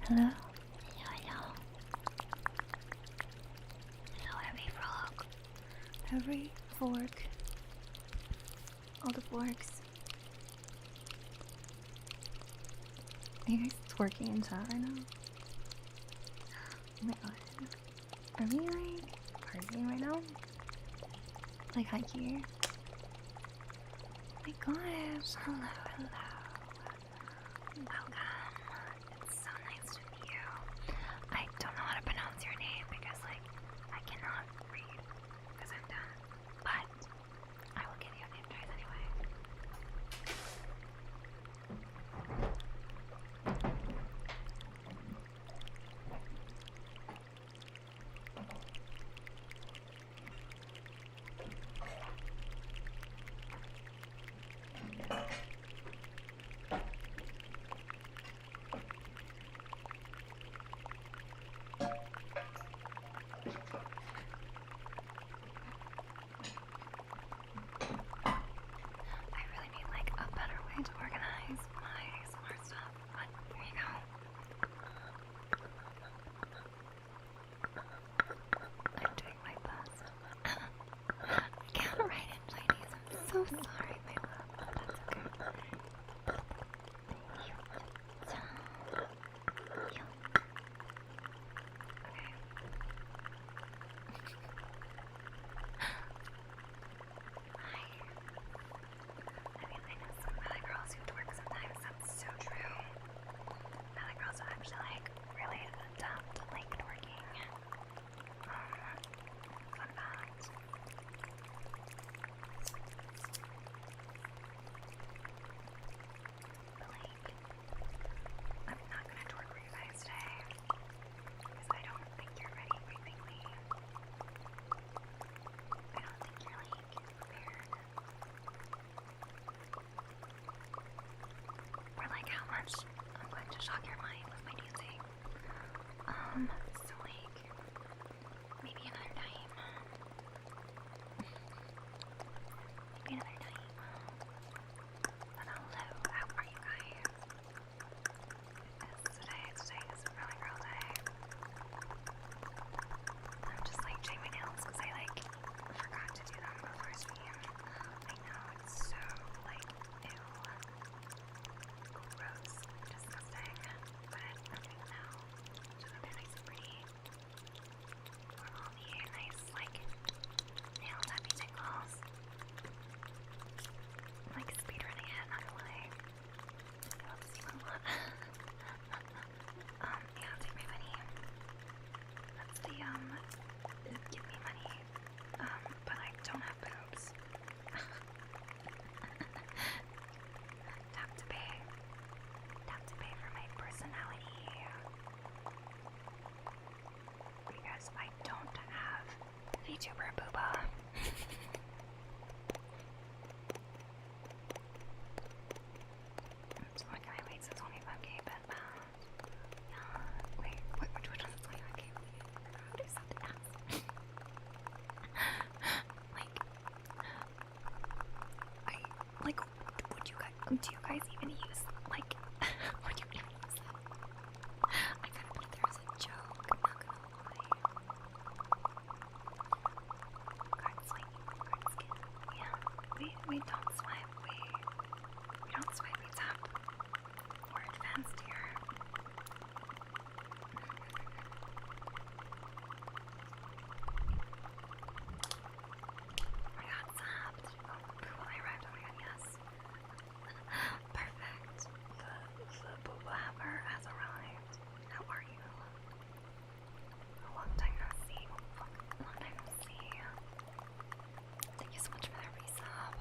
Hello? Hello. Hello, every frog. Every fork. All the forks. Are you guys twerking in chat right now? Oh my god. Are we like partying right now? Like high key? Oh my gosh. Hello, hello. Welcome. It's so nice to meet you. I don't know how to pronounce your name because like I cannot read because I'm dumb. But I will give you a name choice anyway. I really need like a better way to organize my smart stuff, but there you go. I'm doing my best. I can't write in Chinese. I'm so sorry, my love. But that's okay. Okay. Hi. I mean, I know some other girls who twerk sometimes. That's so true. Other girls are actually like really adept at like twerking. Fun fact. But like, I'm not gonna twerk for you guys today because I don't think you're ready, quite frankly. I don't think you're like prepared. Or like how much I'm going to shock your mind with my dancing. So like maybe another time. Maybe another time. But hello, how are you guys? Today is really girl day. I'm just like checking my nails because I like forgot to do them before stream. I know it's so like ew, gross, disgusting, but I'm doing it now. So they're nice and pretty. For all the nice like nail tappy tingles. I'm like speed running it, not gonna lie. Let's see what I want. Yeah, take my money. That's the give me money. But I don't have boobs. Tap to pay. Tap to pay for my personality. Because I don't have VTuber booba. So like I wait, so it's only 5k, but wait, which one is 25k? How do you something else? Like, would you guys, do you guys even use, like, would you even use that? I kind of put it there as a joke, I'm not gonna lie. Card swipe, card skin, yeah, we don't swipe, we don't swipe, we tap. We're advanced here. I got zapped. Oh, booba, I arrived. Oh my god, yes. Perfect. The booba hammer has arrived. How are you? A long time no see. Long time no see. Thank you so much for that resub.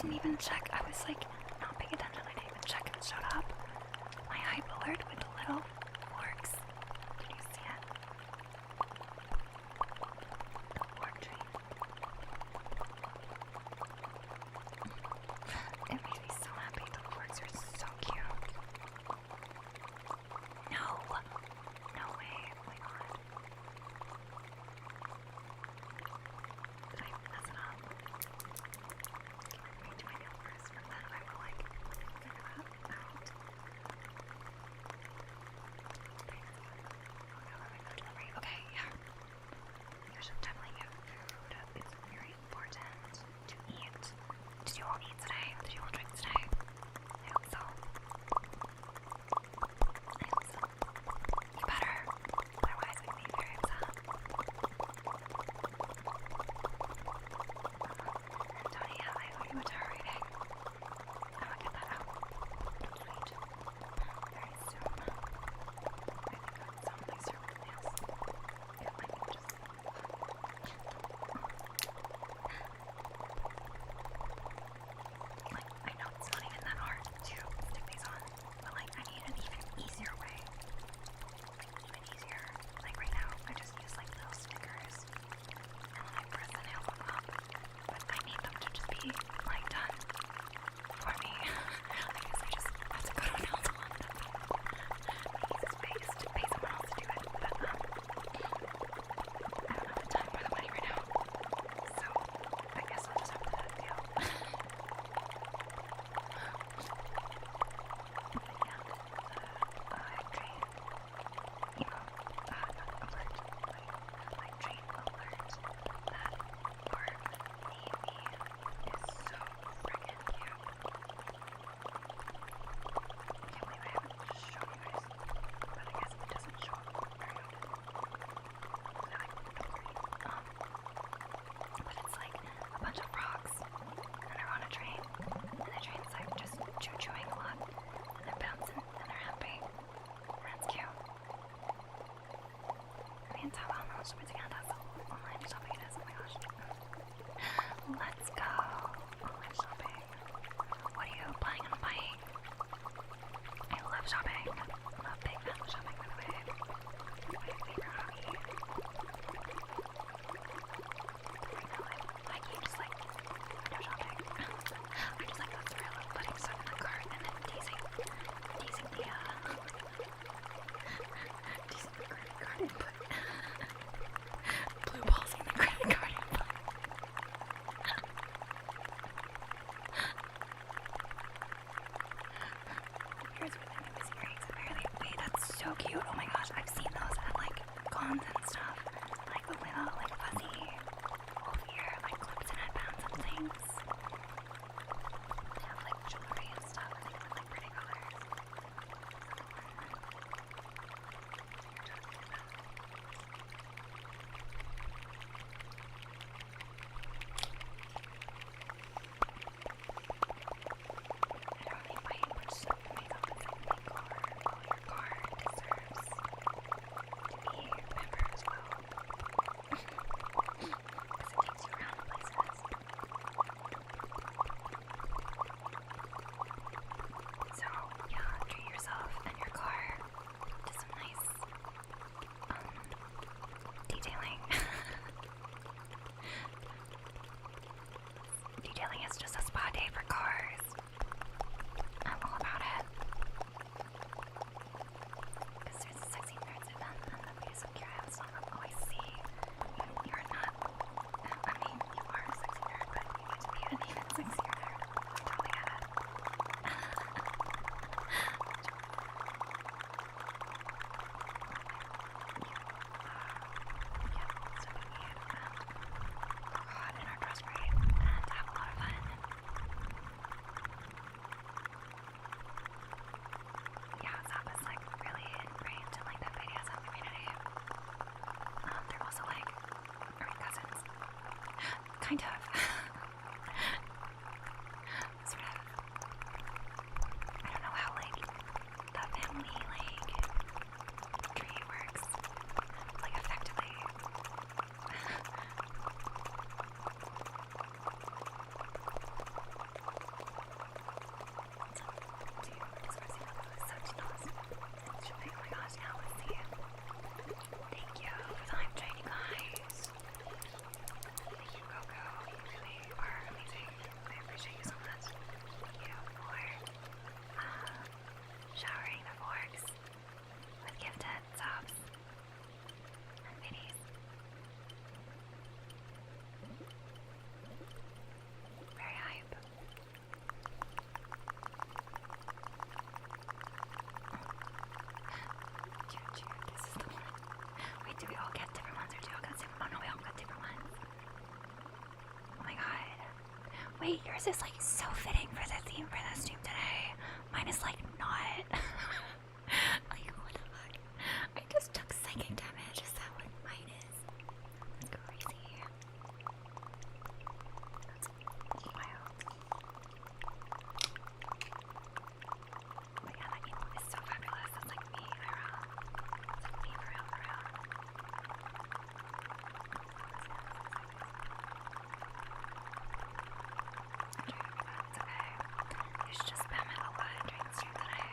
didn't even check. I was like not paying attention. I didn't even check if it showed up. My hype alert with the little forks. Did you see it? The fork tree. It made me so happy. The forks are so cute. No! No way. Oh my god. Did I mess it up? Let me do my nail first, and then I will like figure that out. Okay, yeah. You should definitely get food. It's very important to eat. Did you all eat today? Did you all drink today? I hope so. I hope so. You better. Otherwise, I'd be very upset. Antonia, I owe you a tarot reading. I will get that out. Sweet. Very soon. I think that's some of my cervical nails. It might be just... Like, I know it's not even that hard to stick these on, but like, I need an even easier way. Like, even easier. Like, right now, I just use like little stickers, and then I press the nail on up, but I need them to just be like done for me. I guess I just have to go to a nail salon. The easiest way is to pay someone else to do it, but I don't have the time or the money right now, so I guess I'll just have to deal. Yeah, hype train, you know, not alert, hype train alert, that bark baby is so friggin' cute. I can't believe I haven't shown you guys, but I guess it doesn't show up very often. But it's like a bunch of frogs, and they're on a train, and the train's like just chewing a lot, and they're bouncing, and they're happy, and it's cute. I mean, tell how much we can that's online shopping it is. Oh my gosh. Let's go. Online shopping. What are you planning on buying? I love shopping. I'm a big fan of shopping, by the way. My favorite hobby. Right now, I can't just like window shopping. I just like the thrill of putting stuff in the cart and then teasing the credit card input. Blue balls in the credit card input. Here's where the newest earrings apparently. Wait, that's so cute. Oh my gosh, I've seen those at like cons and stuff. Like the little like fuzzy wolf ear, like clips and headbands and things. They have like jewelry and stuff. I think with like pretty colors. I don't think buying much stuff for makeup is like my car. All your car deserves to be remembered as well. Because it takes you around places. So, yeah, treat yourself and your car to some nice detailing. Detailing is just a spa day for cars. I'm all about it. Because there's a sexy nerds event and the beauty of curious on them. Oh, I see. You're not. I mean, you are a sexy nerd, but you need to be an even sexier nerd. I totally get it. Yeah, so we need go out in our dress parade and have a lot of fun. Yeah, Zap is like really ingrained in like the BDSM community. They're also like cousins. Kind of. Sort of. I don't know how like the family like tree works. Like effectively. Wait, yours is like so fitting for the theme for the stream today. Mine is like not. Like what the fuck? I just took psychic damage. Is that what mine is? That's crazy. That's wild. But yeah, that emote is so fabulous. That's like me, IRL. It's like me for real, for real. It's okay. You should just spam it a lot during the stream today.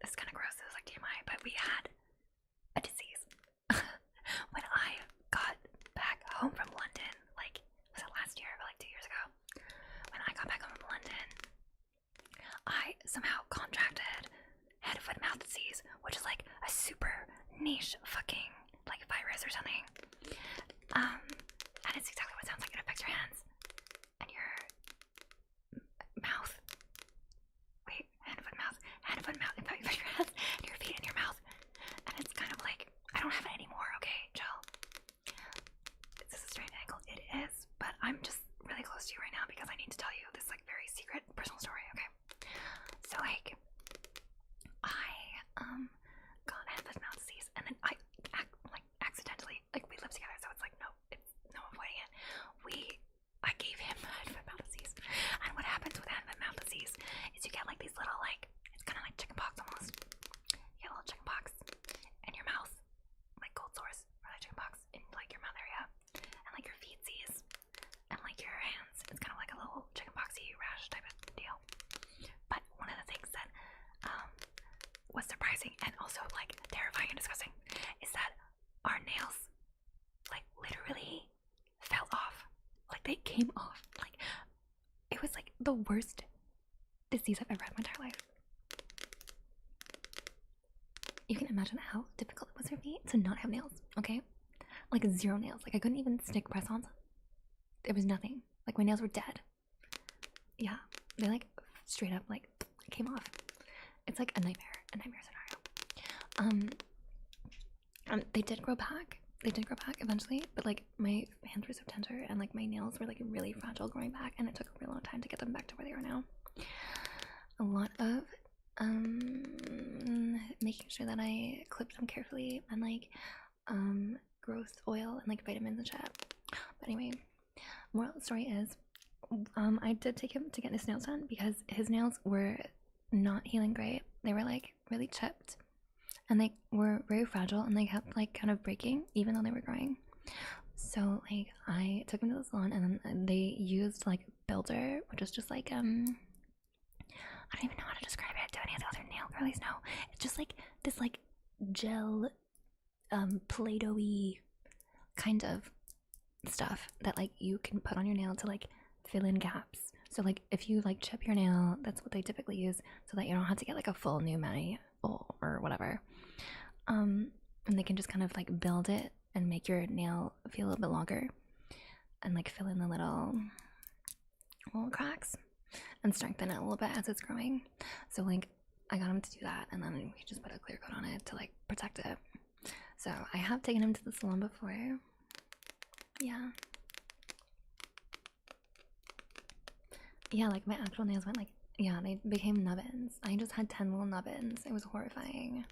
it's kind of gross. It was like TMI, but we had a disease when I got back home from London. Like, was it last year or like 2 years ago? When I got back home from London, I somehow contracted head, foot, mouth disease, which is like a super niche fucking like virus or something. And it's exactly what it sounds like. It affects your hands and your mouth. Wait, hand, foot, mouth. It affects your hands and your feet and your mouth. And it's kind of like, I don't have it anymore, okay, chill. This is a strange angle. It is, but I'm just really close to you right now because I need to tell you this like very secret personal story, okay? So like, I got hand, foot, mouth disease, and then I accidentally, like, we live together, so it's like no avoiding it. I gave him hand, foot, mouth disease, and what happens with hand, foot, mouth disease is you get like these little like, it's kind of like chickenpox almost. You get a little chickenpox in your mouth, like cold sores or like chickenpox in like your mouth area, and like your feetsies, and like your hands. It's kind of like a little chickenpoxy rash type of deal. But one of the things that was surprising and also like terrifying and disgusting is that our nails like literally fell off. Like they came off. Like it was like the worst disease I've ever had in my entire life. You can imagine how difficult it was for me to not have nails, okay? Like 0 nails. Like I couldn't even stick press-ons. There was nothing. Like my nails were dead. Yeah, they like straight up like came off. It's like a nightmare scenario. They did grow back eventually, but like my hands were so tender and like my nails were like really fragile growing back, and it took a really long time to get them back to where they are now. A lot of making sure that I clipped them carefully and like growth oil and like vitamins and shit. But anyway, moral of the story is I did take him to get his nails done because his nails were not healing great. They were like really chipped and they were very fragile and they kept like kind of breaking even though they were growing. So like I took him to the salon and then they used like builder, which is just like I don't even know how to describe it. Do any of the other nail girlies know? It's just like this like gel Play-Doh-y kind of stuff that like you can put on your nail to like fill in gaps. So like if you like chip your nail, that's what they typically use so that you don't have to get like a full new mani or whatever. And they can just kind of like build it and make your nail feel a little bit longer and like fill in the little cracks and strengthen it a little bit as it's growing. So like I got him to do that, and then we just put a clear coat on it to like protect it. So I have taken him to the salon before. Yeah, like my actual nails went like, yeah, they became nubbins. I just had 10 little nubbins. It was horrifying,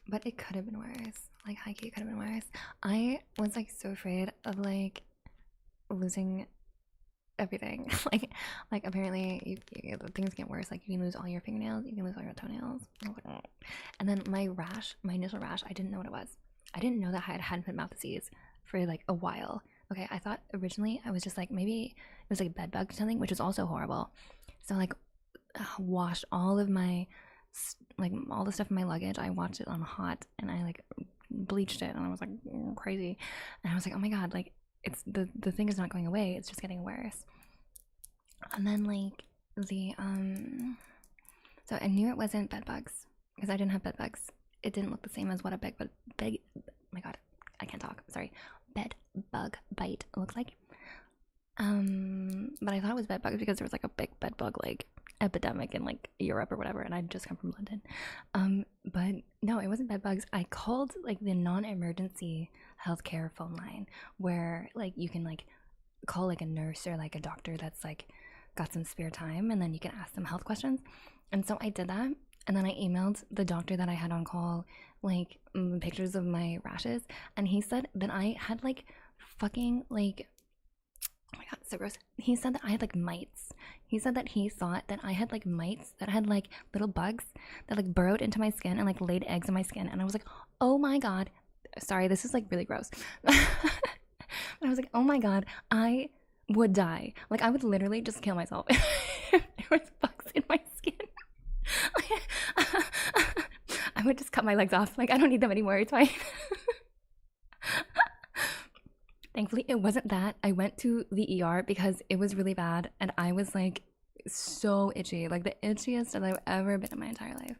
but it could have been worse. Like high-key, it could have been worse. I was like so afraid of like losing everything. like apparently things get worse. Like you can lose all your fingernails, you can lose all your toenails. I was like, oh. And then my initial rash, I didn't know what it was. I didn't know that I had foot mouth disease for like a while. Okay, I thought originally I was just like maybe it was like bed bug or something, which is also horrible. So like washed all of my like all the stuff in my luggage. I washed it on hot and I like bleached it, and I was like crazy. And I was like, oh my god, like it's the thing is not going away, it's just getting worse. And then like the so I knew it wasn't bed bugs because I didn't have bed bugs. It didn't look the same as what a bed bug bite looks like. But I thought it was bed bugs because there was like a big bed bug like epidemic in like Europe or whatever, and I'd just come from London. But no, it wasn't bed bugs. I called like the non-emergency healthcare phone line where like you can like call like a nurse or like a doctor that's like got some spare time, and then you can ask them health questions. And so I did that, and then I emailed the doctor that I had on call like pictures of my rashes, and he said that I had like fucking like, oh my god, so gross. He said that I had like mites. He said that he thought that I had like mites that had like little bugs that like burrowed into my skin and like laid eggs in my skin. And I was like, oh my god, sorry, this is like really gross. But I was like, oh my god, I would die. Like I would literally just kill myself if there was bugs in my skin. I would just cut my legs off. Like, I don't need them anymore. It's fine. Thankfully, it wasn't that. I went to the ER because it was really bad, and I was like so itchy, like the itchiest that I've ever been in my entire life.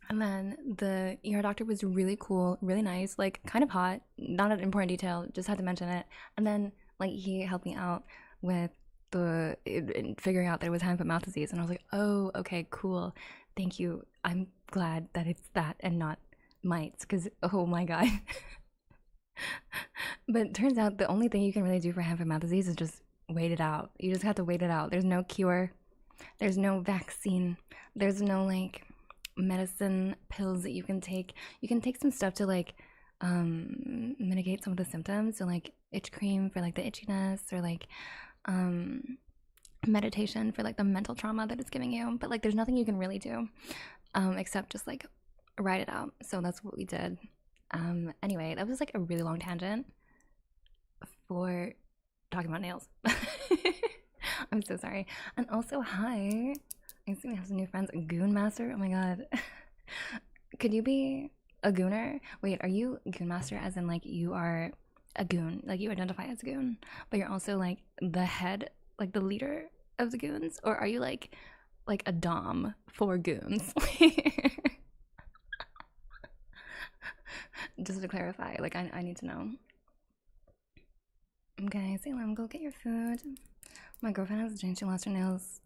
And then the ER doctor was really cool, really nice, like kind of hot, not an important detail, just had to mention it. And then like he helped me out with figuring out that it was hand foot mouth disease, and I was like, oh, okay, cool, thank you. I'm glad that it's that and not mites, because oh my god. But it turns out the only thing you can really do for hand foot mouth disease is just wait it out. You just have to wait it out. There's no cure, there's no vaccine, there's no like medicine pills that you can take. You can take some stuff to like mitigate some of the symptoms, so like itch cream for like the itchiness, or like meditation for like the mental trauma that it's giving you, but like there's nothing you can really do except just like ride it out. So that's what we did. Anyway, that was like a really long tangent for talking about nails. I'm so sorry. And also, hi, I see we have some new friends. Goon Master, oh my god. Could you be a gooner? Wait, are you Goon Master as in like you are a goon, like you identify as a goon, but you're also like the head, like the leader of the goons? Or are you like a dom for goons? Just to clarify, like I need to know. Okay, Salem, go get your food. My girlfriend has a dream she lost her nails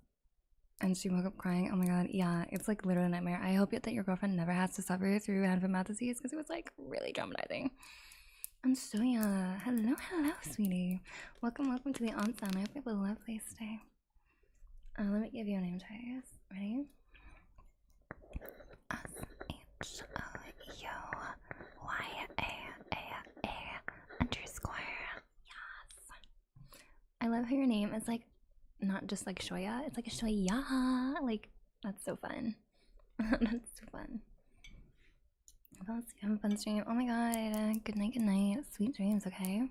and she woke up crying. Oh my god, yeah, it's like literally a nightmare. I hope that your girlfriend never has to suffer through hand foot mouth disease, because it was like really traumatizing. And Soya, hello, sweetie. Welcome to the onsen. I hope you have a lovely stay. Let me give you a name, Tues. Ready? SHOYAA_. Yes. I love how your name is like not just like Shoya, it's like a Shoya. Like, that's so fun. That's so fun. Let's have a fun stream. Oh my god. Good night. Sweet dreams, okay?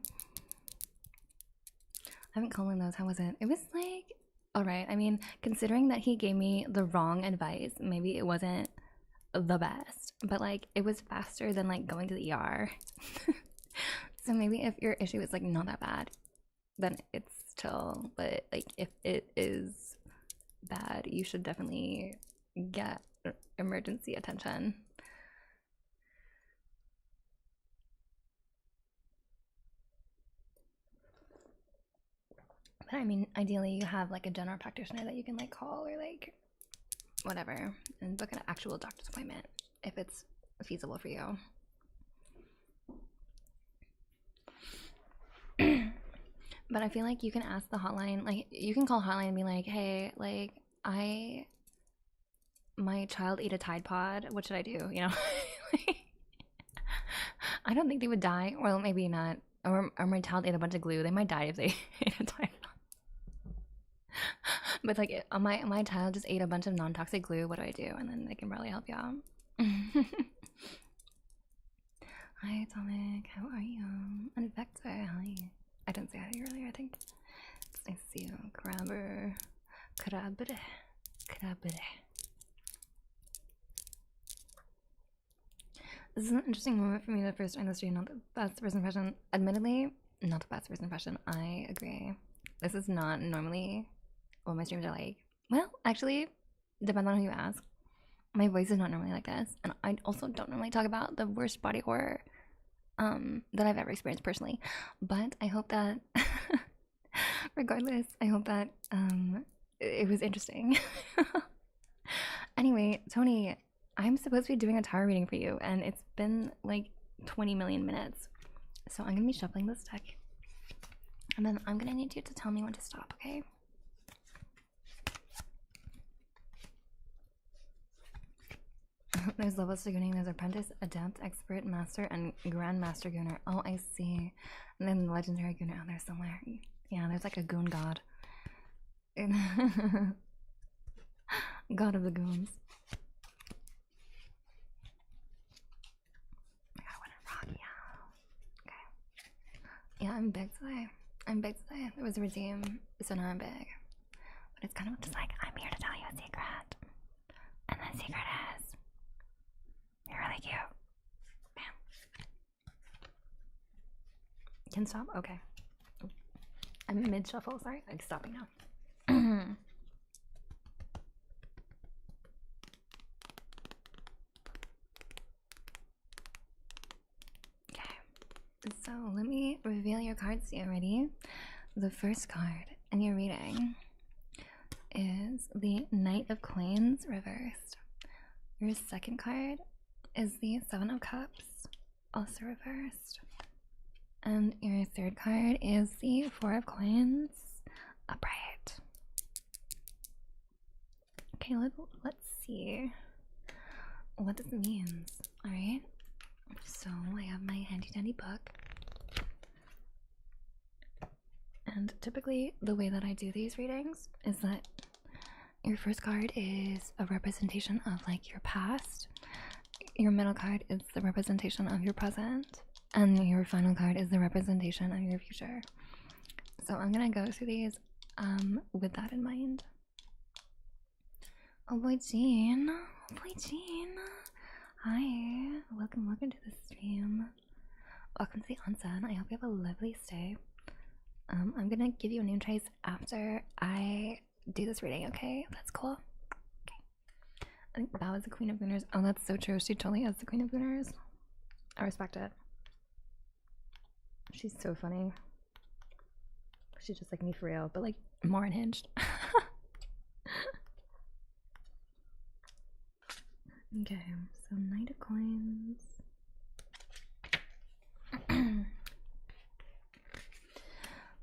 I haven't called in those. How was it? It was like alright. I mean, considering that he gave me the wrong advice, maybe it wasn't the best, but like it was faster than like going to the ER. So maybe if your issue is like not that bad, then it's chill. But like if it is bad, you should definitely get emergency attention. But I mean, ideally you have like a general practitioner that you can like call, or like whatever, and book an actual doctor's appointment if it's feasible for you. But I feel like you can ask the hotline, like you can call hotline and be like, hey, like my child ate a Tide Pod, what should I do, you know? I don't think they would die. Well, maybe not. Or my child ate a bunch of glue. They might die if they ate a Tide Pod. But like my child just ate a bunch of non-toxic glue, what do I do? And then they can probably help you out. Hi Atomic, how are you? And Vector, hi. I didn't say hi to you earlier, I think. It's nice to see you. Crabber. This is an interesting moment for me to first join the stream. Not the best first impression. Admittedly, not the best first impression. I agree. This is not normally what my streams are like. Well, actually, depends on who you ask. My voice is not normally like this. And I also don't normally talk about the worst body horror that I've ever experienced personally. But I hope that, regardless, I hope that it was interesting. Anyway, Tony, I'm supposed to be doing a tarot reading for you, and it's been like 20 million minutes. So I'm going to be shuffling this deck. And then I'm going to need you to tell me when to stop, okay? There's levels to gooning. There's apprentice, adept, expert, master, and grandmaster gooner. Oh, I see. And then the legendary gooner. Oh, there's somewhere. Yeah, there's like a goon god. God of the goons. I gotta win a rock, yeah. Okay. Yeah, I'm big today. I'm big today. There was a redeem, so now I'm big. But it's kind of just like, I'm here to tell you a secret. Can stop? Okay. I'm mid shuffle, sorry. I'm stopping now. So let me reveal your cards to you. Ready? The first card in your reading is the Knight of Coins reversed. Your second card is the Seven of Cups, also reversed. And your third card is the Four of Coins, upright. Okay, let's see what this means. Alright. So I have my handy dandy book, and typically the way that I do these readings is that your first card is a representation of like your past, your middle card is the representation of your present, and your final card is the representation of your future. So I'm gonna go through these with that in mind. Oh boy, Jean. Oh boy, Jean. Hi, welcome to the stream. Welcome to the onsen. I hope you have a lovely stay. I'm gonna give you a name trace after I do this reading, okay? That's cool. Okay. I think that was the Queen of Gooners. Oh, that's so true. She totally is the Queen of Gooners. I respect it. She's so funny. She's just like me for real, but like more unhinged. Okay, so Knight of Coins.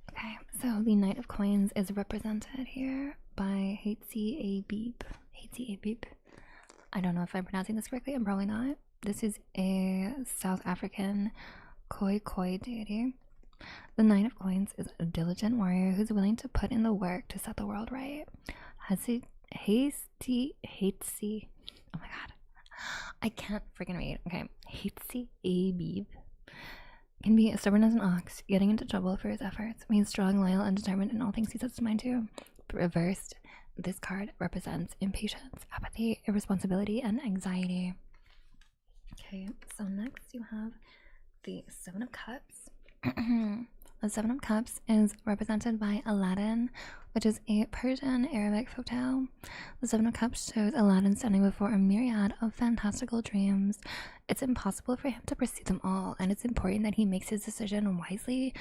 Okay, so the Knight of Coins is represented here by Hatsi Abib. Hatsi Abib. I don't know if I'm pronouncing this correctly, I'm probably not. This is a South African Khoi deity. The Knight of Coins is a diligent warrior who's willing to put in the work to set the world right. Hatsi. Oh my god. I can't freaking read. Okay. Hatsi Abib can be as stubborn as an ox, getting into trouble for his efforts. He's strong, loyal, and determined in all things he sets his mind to. Reversed, this card represents impatience, apathy, irresponsibility, and anxiety. Okay, so next you have the Seven of Cups. The Seven of Cups is represented by Aladdin, which is a Persian Arabic folktale. The Seven of Cups shows Aladdin standing before a myriad of fantastical dreams. It's impossible for him to pursue them all, and it's important that he makes his decision wisely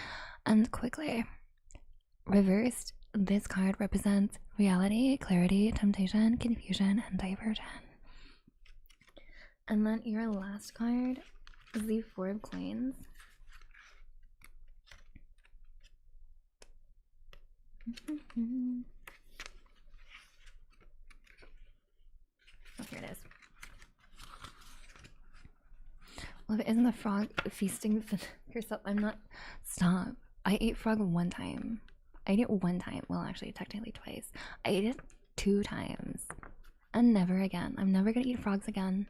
and quickly. Reversed, this card represents reality, clarity, temptation, confusion, and diversion. And then your last card is the Four of Coins. Oh, here it is. Well, if it isn't the frog feasting yourself, I'm not. Stop. I ate frog one time. I ate it one time. Well, actually, technically twice. I ate it 2 times. And never again. I'm never gonna eat frogs again.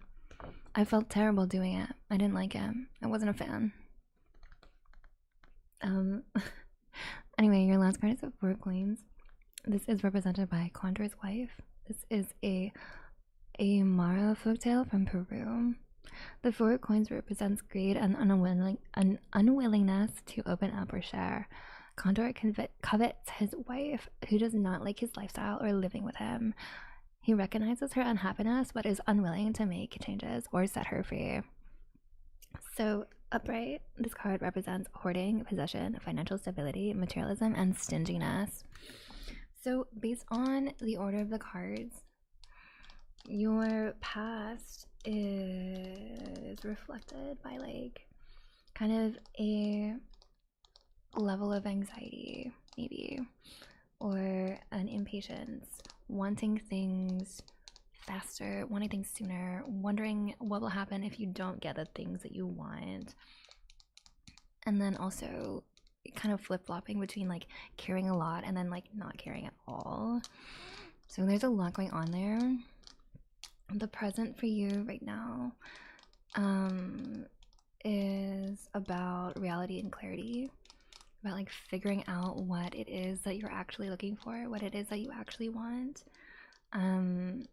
I felt terrible doing it. I didn't like it. I wasn't a fan. Anyway, your last card is the Four of Coins. This is represented by Condor's wife. This is a Mara folktale from Peru. The Four of Coins represents greed and unwillingness to open up or share. Condor covets his wife, who does not like his lifestyle or living with him. He recognizes her unhappiness, but is unwilling to make changes or set her free. So, upright, this card represents hoarding, possession, financial stability, materialism, and stinginess. So, based on the order of the cards, your past is reflected by like kind of a level of anxiety, maybe, or an impatience, wanting things faster, wanting things sooner, wondering what will happen if you don't get the things that you want, and then also kind of flip-flopping between like caring a lot and then like not caring at all. So there's a lot going on there. The present for you right now is about reality and clarity, about like figuring out what it is that you're actually looking for, what it is that you actually want, and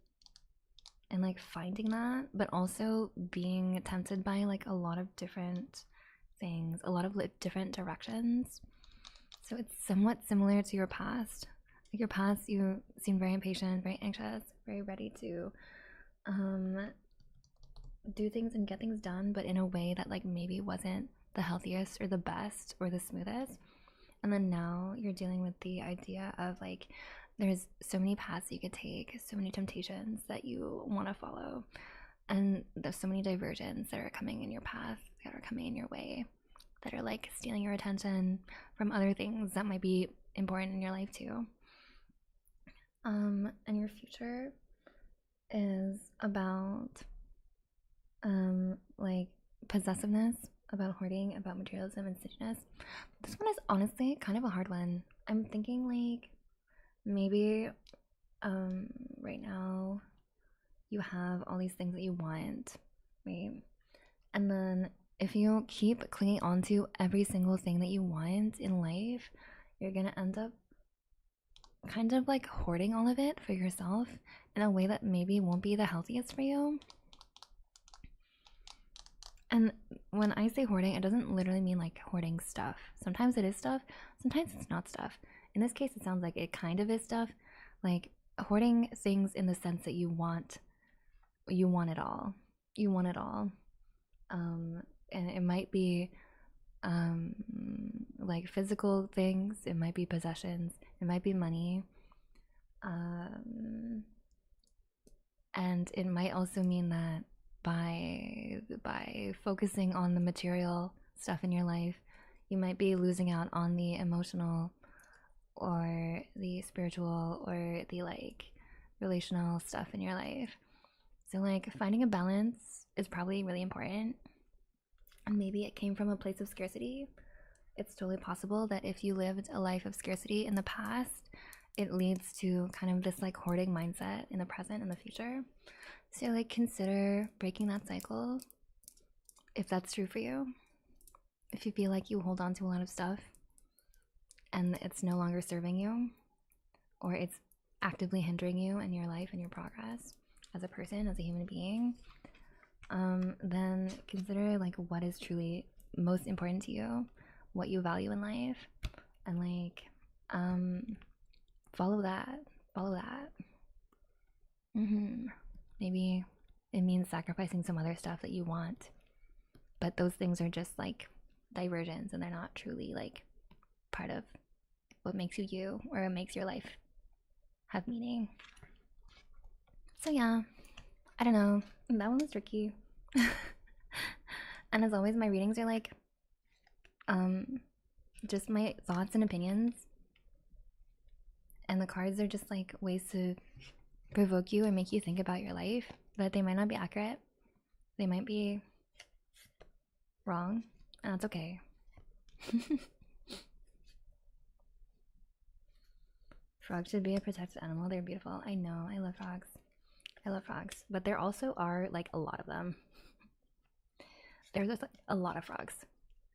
like finding that, but also being tempted by like a lot of different things, a lot of different directions. So it's somewhat similar to your past. Like your past, you seem very impatient, very anxious, very ready to do things and get things done, but in a way that like maybe wasn't the healthiest or the best or the smoothest. And then now you're dealing with the idea of like there's so many paths you could take, so many temptations that you want to follow, and there's so many diversions that are coming in your path, that are coming in your way, that are like stealing your attention from other things that might be important in your life too. And your future is about like possessiveness, about hoarding, about materialism and stinginess. This one is honestly kind of a hard one. I'm thinking like maybe right now you have all these things that you want, right? And then if you keep clinging on to every single thing that you want in life, you're gonna end up kind of like hoarding all of it for yourself in a way that maybe won't be the healthiest for you. And when I say hoarding, it doesn't literally mean like hoarding stuff. Sometimes it is stuff, sometimes it's not stuff. In this case, it sounds like it kind of is stuff. Like hoarding things in the sense that you want it all. You want it all. And it might be like physical things, it might be possessions, it might be money. And it might also mean that by focusing on the material stuff in your life, you might be losing out on the emotional or the spiritual or the like relational stuff in your life. So like finding a balance is probably really important. And maybe it came from a place of scarcity. It's totally possible that if you lived a life of scarcity in the past, it leads to kind of this like hoarding mindset in the present and the future. So like consider breaking that cycle if that's true for you. If you feel like you hold on to a lot of stuff and it's no longer serving you, or it's actively hindering you in your life and your progress as a person, as a human being, then consider like what is truly most important to you, what you value in life, and like follow that. Maybe it means sacrificing some other stuff that you want, but those things are just like diversions and they're not truly like part of what makes you you or makes your life have meaning. So yeah, I don't know, that one was tricky. And as always, my readings are like just my thoughts and opinions, and the cards are just like ways to provoke you and make you think about your life, that they might not be accurate, they might be wrong, and that's okay. Frogs should be a protected animal. They're beautiful. I know, I love frogs. I love frogs, but there also are like a lot of them. There's just like a lot of frogs.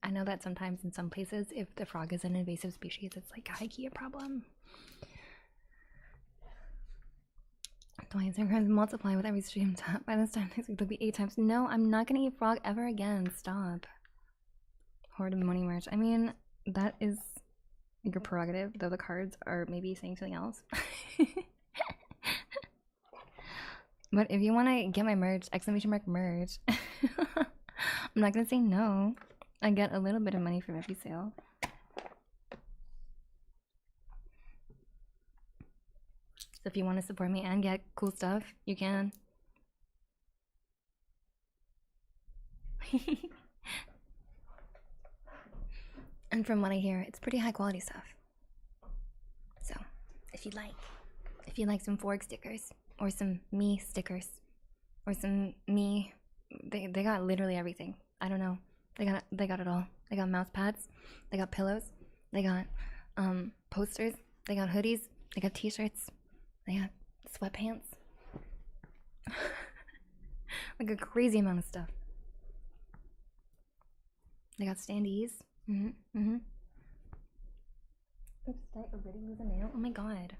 I know that sometimes in some places, if the frog is an invasive species, it's like high-key a problem. Twice are going to multiply with every stream tap. By this time next week, there'll be 8 times. No, I'm not gonna eat frog ever again. Stop. Horde of money merch. I mean, that is your prerogative, though the cards are maybe saying something else. But if you want to get my merch, exclamation mark merch, I'm not gonna say no. I get a little bit of money from every sale. So if you want to support me and get cool stuff, you can. And from what I hear, it's pretty high quality stuff. So if you'd like some fork stickers or some me stickers or some me, they got literally everything. I don't know. They got it all. They got mouse pads, they got pillows, they got posters, they got hoodies, they got t-shirts, they got sweatpants. Like a crazy amount of stuff. They got standees. Oops, did I already lose a nail? Oh my god.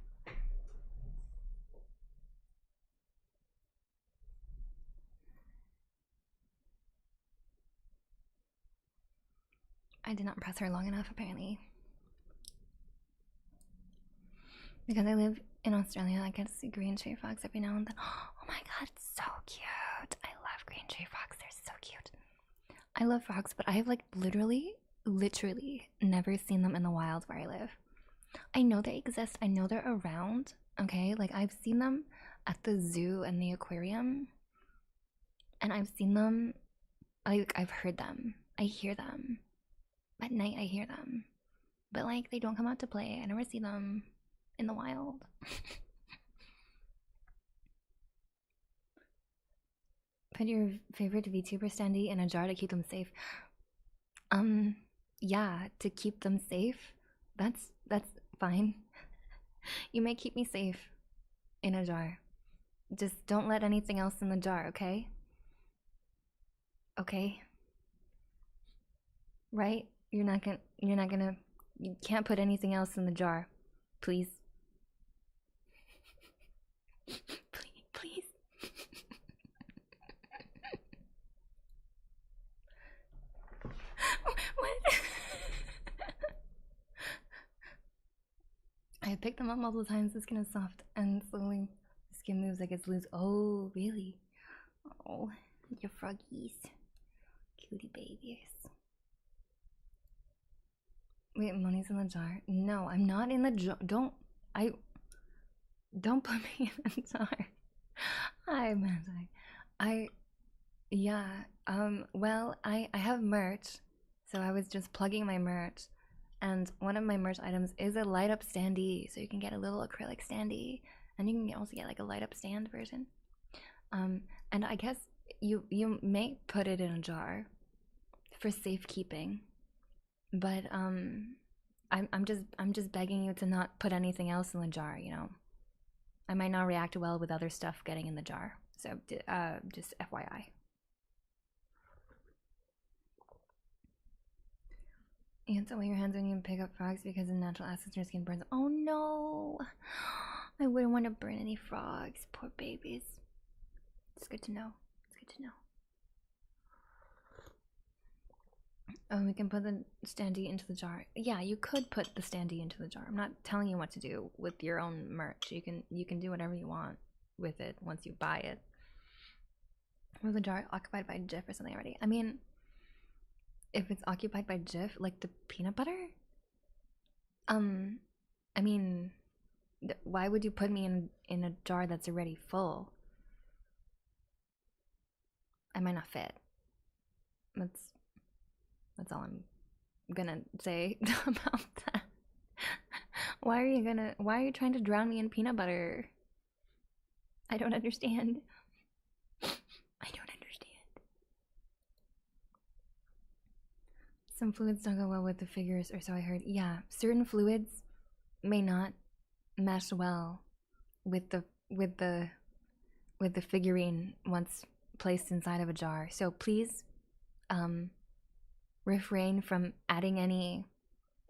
I did not press her long enough, apparently. Because I live in Australia, I get to see green stray fox every now and then. Oh my god, so cute. I love green stray fox. They're so cute. I love frogs, but I have like literally never seen them in the wild where I live. I know they exist. I know they're around. Okay, like I've seen them at the zoo and the aquarium, and I've seen them. I've heard them. I hear them at night. I hear them, but like they don't come out to play. I never see them in the wild. Put your favorite VTuber standee in a jar to keep them safe. Yeah, to keep them safe. That's fine. You may keep me safe in a jar. Just don't let anything else in the jar, okay? Okay? Right? You can't put anything else in the jar. Please. Please. What? I picked them up multiple times. The skin is soft and slowly the skin moves like it's loose. Oh, really? Oh, your froggies. Cutie babies. Wait, Moni's in the jar? No, I'm not in the jar. Don't put me in the jar. Hi, Manti. Yeah, well, I have merch, so I was just plugging my merch, and one of my merch items is a light up standee, so you can get a little acrylic standee, and you can also get like a light up stand version. And I guess you may put it in a jar for safekeeping, but I'm just begging you to not put anything else in the jar, you know. I might not react well with other stuff getting in the jar, so just FYI. You can't away your hands when you pick up frogs because the natural acids in your skin burns. Oh no! I wouldn't want to burn any frogs. Poor babies. It's good to know. It's good to know. Oh, we can put the standee into the jar. Yeah, you could put the standee into the jar. I'm not telling you what to do with your own merch. You can do whatever you want with it once you buy it. Was the jar occupied by Jif or something already? I mean, if it's occupied by Jif, like the peanut butter? I mean, why would you put me in a jar that's already full? I might not fit. That's all I'm gonna say about that. Why are you trying to drown me in peanut butter? I don't understand. I don't understand. Some fluids don't go well with the figures, or so I heard. Yeah, certain fluids may not mesh well with the figurine once placed inside of a jar. So please refrain from adding any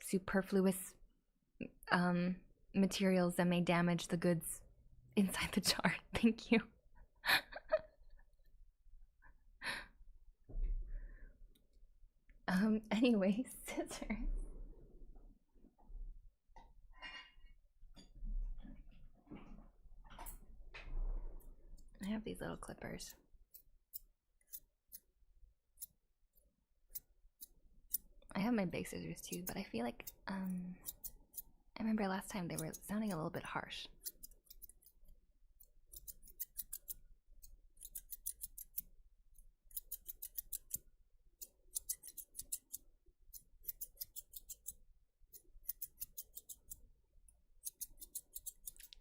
superfluous materials that may damage the goods inside the jar. Thank you. Anyway, scissors. I have these little clippers. I have my big scissors too, but I feel like I remember last time they were sounding a little bit harsh.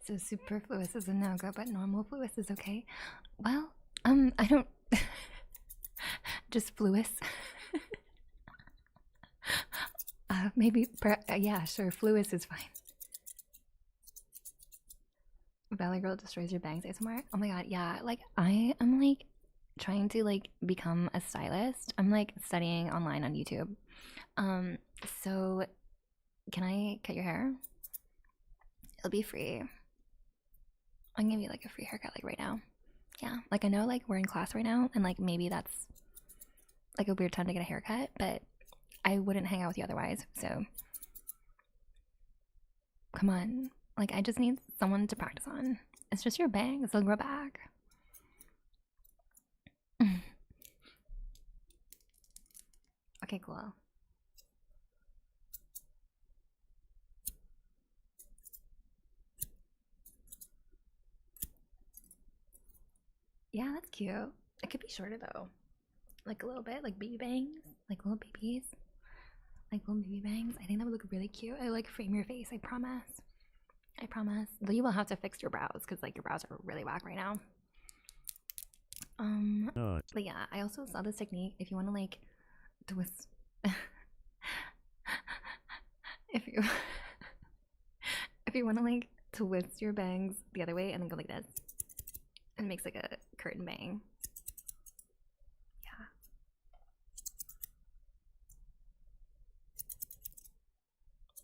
So superfluous is a no-go, but normal fluous is okay. Well, I don't just fluous. Maybe, yeah, sure, fluous is fine. Valley Girl destroys your bangs ASMR. Oh my god, yeah, like I am like trying to like become a stylist. I'm like studying online on YouTube. So can I cut your hair? It'll be free. I can give you like a free haircut like right now. Yeah, like I know like we're in class right now and like maybe that's like a weird time to get a haircut, but I wouldn't hang out with you otherwise. So come on, like I just need someone to practice on. It's just your bangs, they'll grow back. Okay, cool. Yeah, that's cute. It could be shorter though. Like a little bit, like baby bangs, like little babies. Like little baby bangs. I think that would look really cute. I like frame your face, I promise. I promise. Though you will have to fix your brows because like your brows are really whack right now. But yeah, I also saw this technique if you want to like twist if you if you want to like twist your bangs the other way and then go like this. And it makes like a curtain bang. Yeah.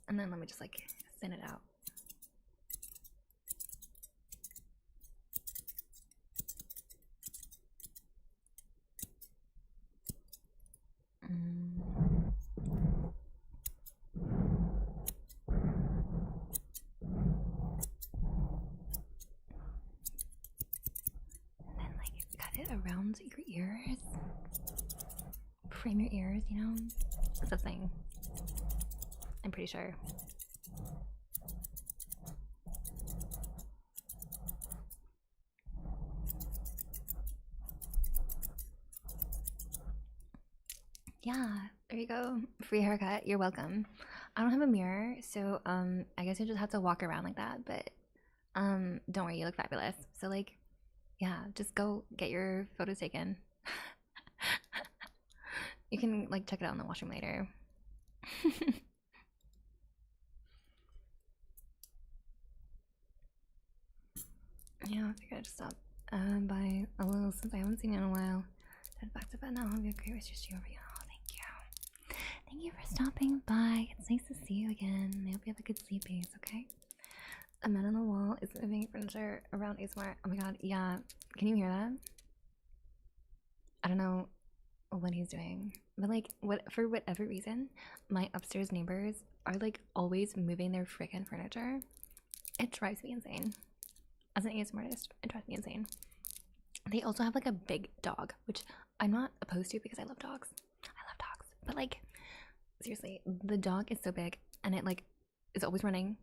And then let me just like thin it out. And then like cut it around your ears. Frame your ears, you know? It's a thing. I'm pretty sure. Yeah, there you go. Free haircut. You're welcome. I don't have a mirror, so I guess I just have to walk around like that, but don't worry, you look fabulous. So like yeah, just go get your photos taken. You can like check it out in the washroom later. Yeah, I think I just stopped by a little since I haven't seen you in a while. Head back to bed now. Hope you have a great rest of your day over you. Oh, thank you. Thank you for stopping by. It's nice to see you again. I hope you have a good sleep base, okay? A man on the wall is moving furniture around ASMR. Oh my god, yeah. Can you hear that? I don't know what he's doing. But like for whatever reason, my upstairs neighbors are like always moving their freaking furniture. It drives me insane. As an ASMR artist, it drives me insane. They also have like a big dog, which I'm not opposed to because I love dogs. I love dogs. But like seriously, the dog is so big and it like is always running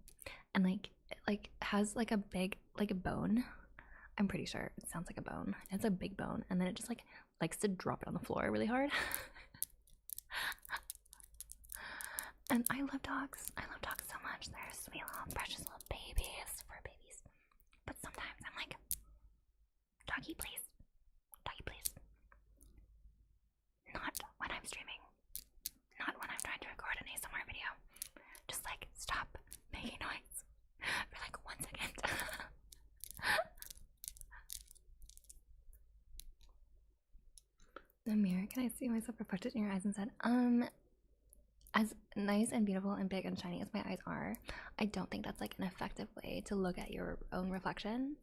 and like it like has like a big like a bone. I'm pretty sure it sounds like a bone. It's a big bone and then it just like likes to drop it on the floor really hard. And I love dogs. I love dogs so much. They're sweet little precious little babies for babies. But sometimes I'm like, doggy please. Doggy please. Not when I'm streaming. Not when I'm trying to record an ASMR video. Just like stop making noise for like 1 second. The mirror, can I see myself reflected in your eyes instead? As nice and beautiful and big and shiny as my eyes are, I don't think that's like an effective way to look at your own reflection.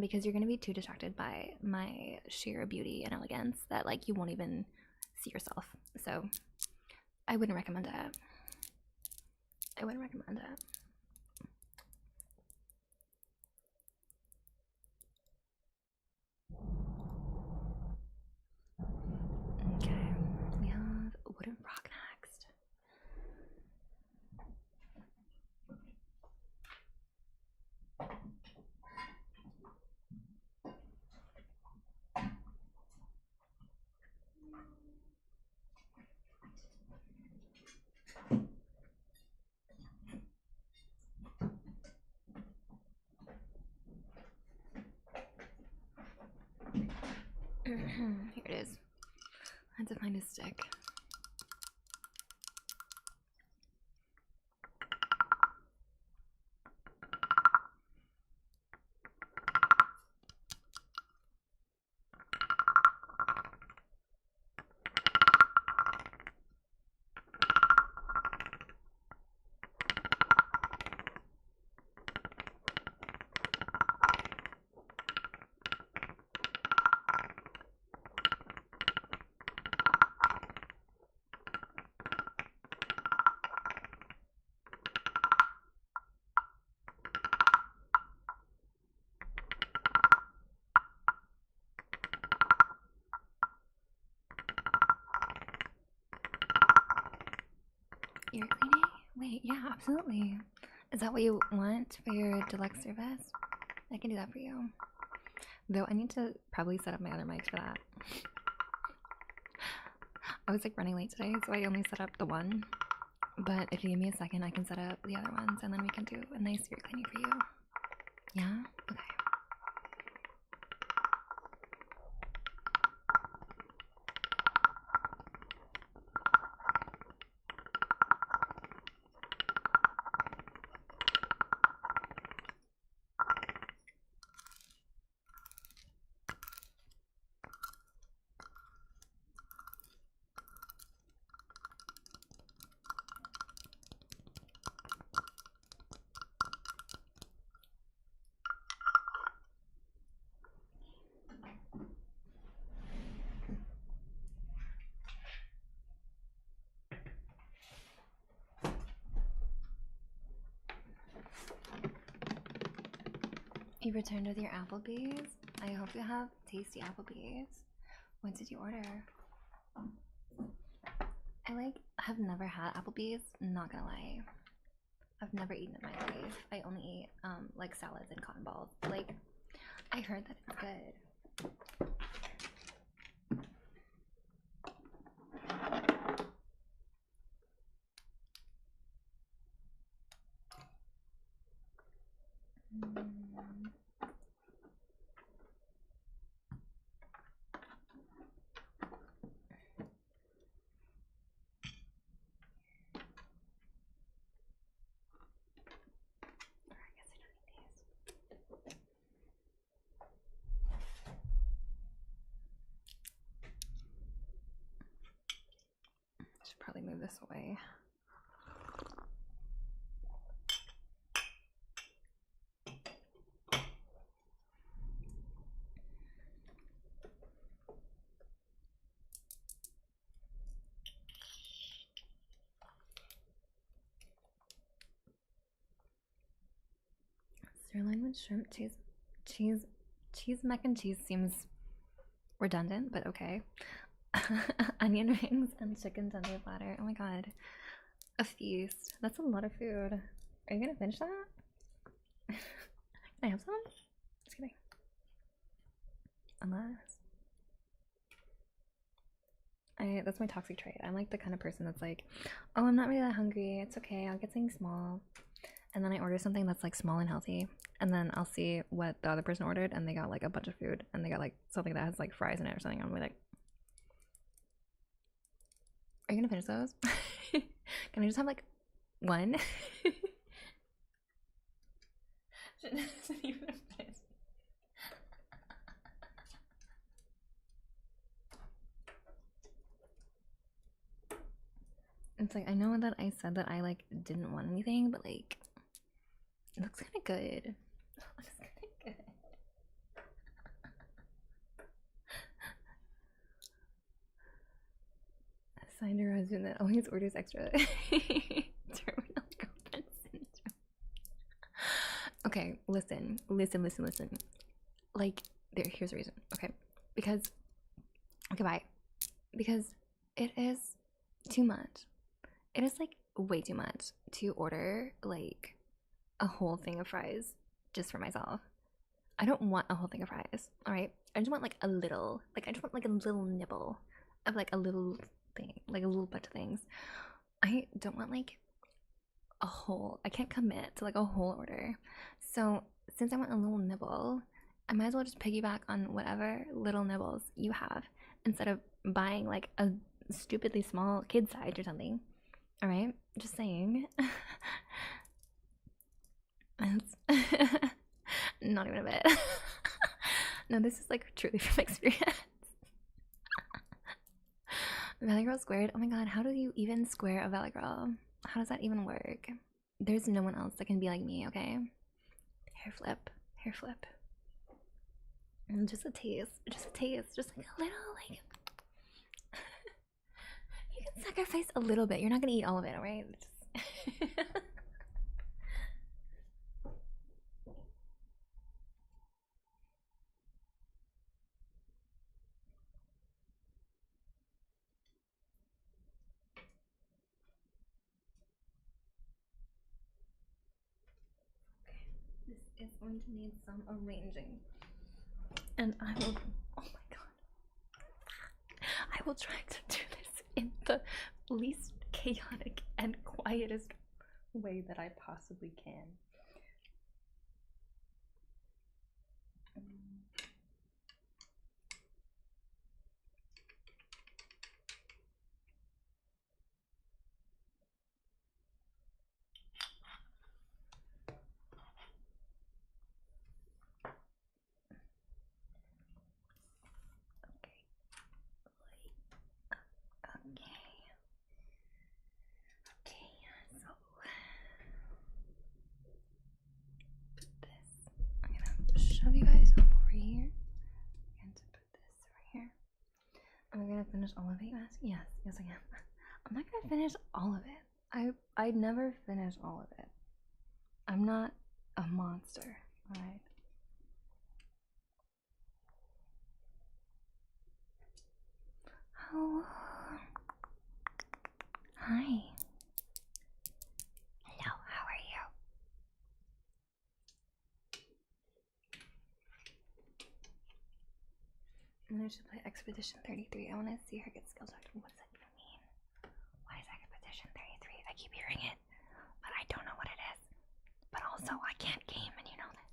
Because you're gonna be too distracted by my sheer beauty and elegance that like you won't even see yourself. So I wouldn't recommend that. I wouldn't recommend that. Okay, we have a wooden rock next. Here it is. I had to find a stick. Wait, yeah, absolutely. Is that what you want for your deluxe service? I can do that for you. Though I need to probably set up my other mics for that. I was like running late today, so I only set up the one. But if you give me a second, I can set up the other ones and then we can do a nice ear cleaning for you. Yeah? Okay. You returned with your Applebee's? I hope you have tasty Applebee's. What did you order? I have never had Applebee's, not gonna lie. I've never eaten it in my life. I only eat like salads and cotton balls. Like, I heard that it's good. Should probably move this away. Sirloin with shrimp, cheese mac and cheese seems redundant, but okay. Onion rings and chicken tender platter. Oh my god. A feast. That's a lot of food. Are you gonna finish that? Can I have some? Just kidding. Unless that's my toxic trait. I'm like the kind of person that's like, oh, I'm not really that hungry. It's okay. I'll get something small. And then I order something that's like small and healthy. And then I'll see what the other person ordered and they got like a bunch of food and they got like something that has like fries in it or something. I'm like, are you gonna finish those? Can I just have like one? Shouldn't even finish. It's like, I know that I said that I like didn't want anything, but like it looks kind of good. It looks kind of good. Signed a husband that always orders extra. Terminal girlfriend syndrome. Okay, listen. Like, here's the reason. Okay, because bye. Because it is too much. It is like way too much to order like a whole thing of fries just for myself. I don't want a whole thing of fries. All right, I just want like a little. Like I just want like a little nibble of like a little thing, like a little bunch of things. I don't want like a whole. I can't commit to like a whole order. So since I want a little nibble, I might as well just piggyback on whatever little nibbles you have instead of buying like a stupidly small kid size or something. All right, just saying. Not even a bit. No, this is like truly from experience. Valley Girl squared. Oh my god, how do you even square a Valley Girl? How does that even work? There's no one else that can be like me, okay? Hair flip. And just a taste, just like a little, like you can sacrifice a little bit. You're not gonna eat all of it, alright? is going to need some arranging. And I will, oh my god. I will try to do this in the least chaotic and quietest way that I possibly can. Shove you guys up over here and to put this over here. Am I gonna finish all of it, you ask? Yes, yes I am. I'm not gonna finish all of it. I'd never finish all of it. I'm not a monster, alright? Hello. Hi. Hello, how are you? I'm gonna just play Expedition 33. I wanna see her get skills out. What does that even mean? What is Expedition 33? I keep hearing it, but I don't know what it is. But also, I can't game, and you know that.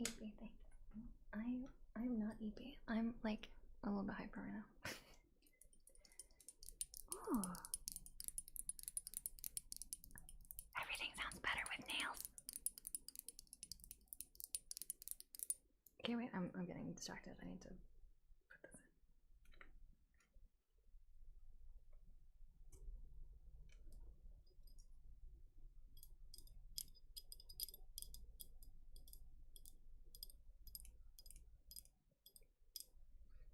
EP, thanks. I'm not EP. I'm like a little bit hyper right now. Ooh. Everything sounds better with nails. Okay, wait, I'm getting distracted. I need to put this in.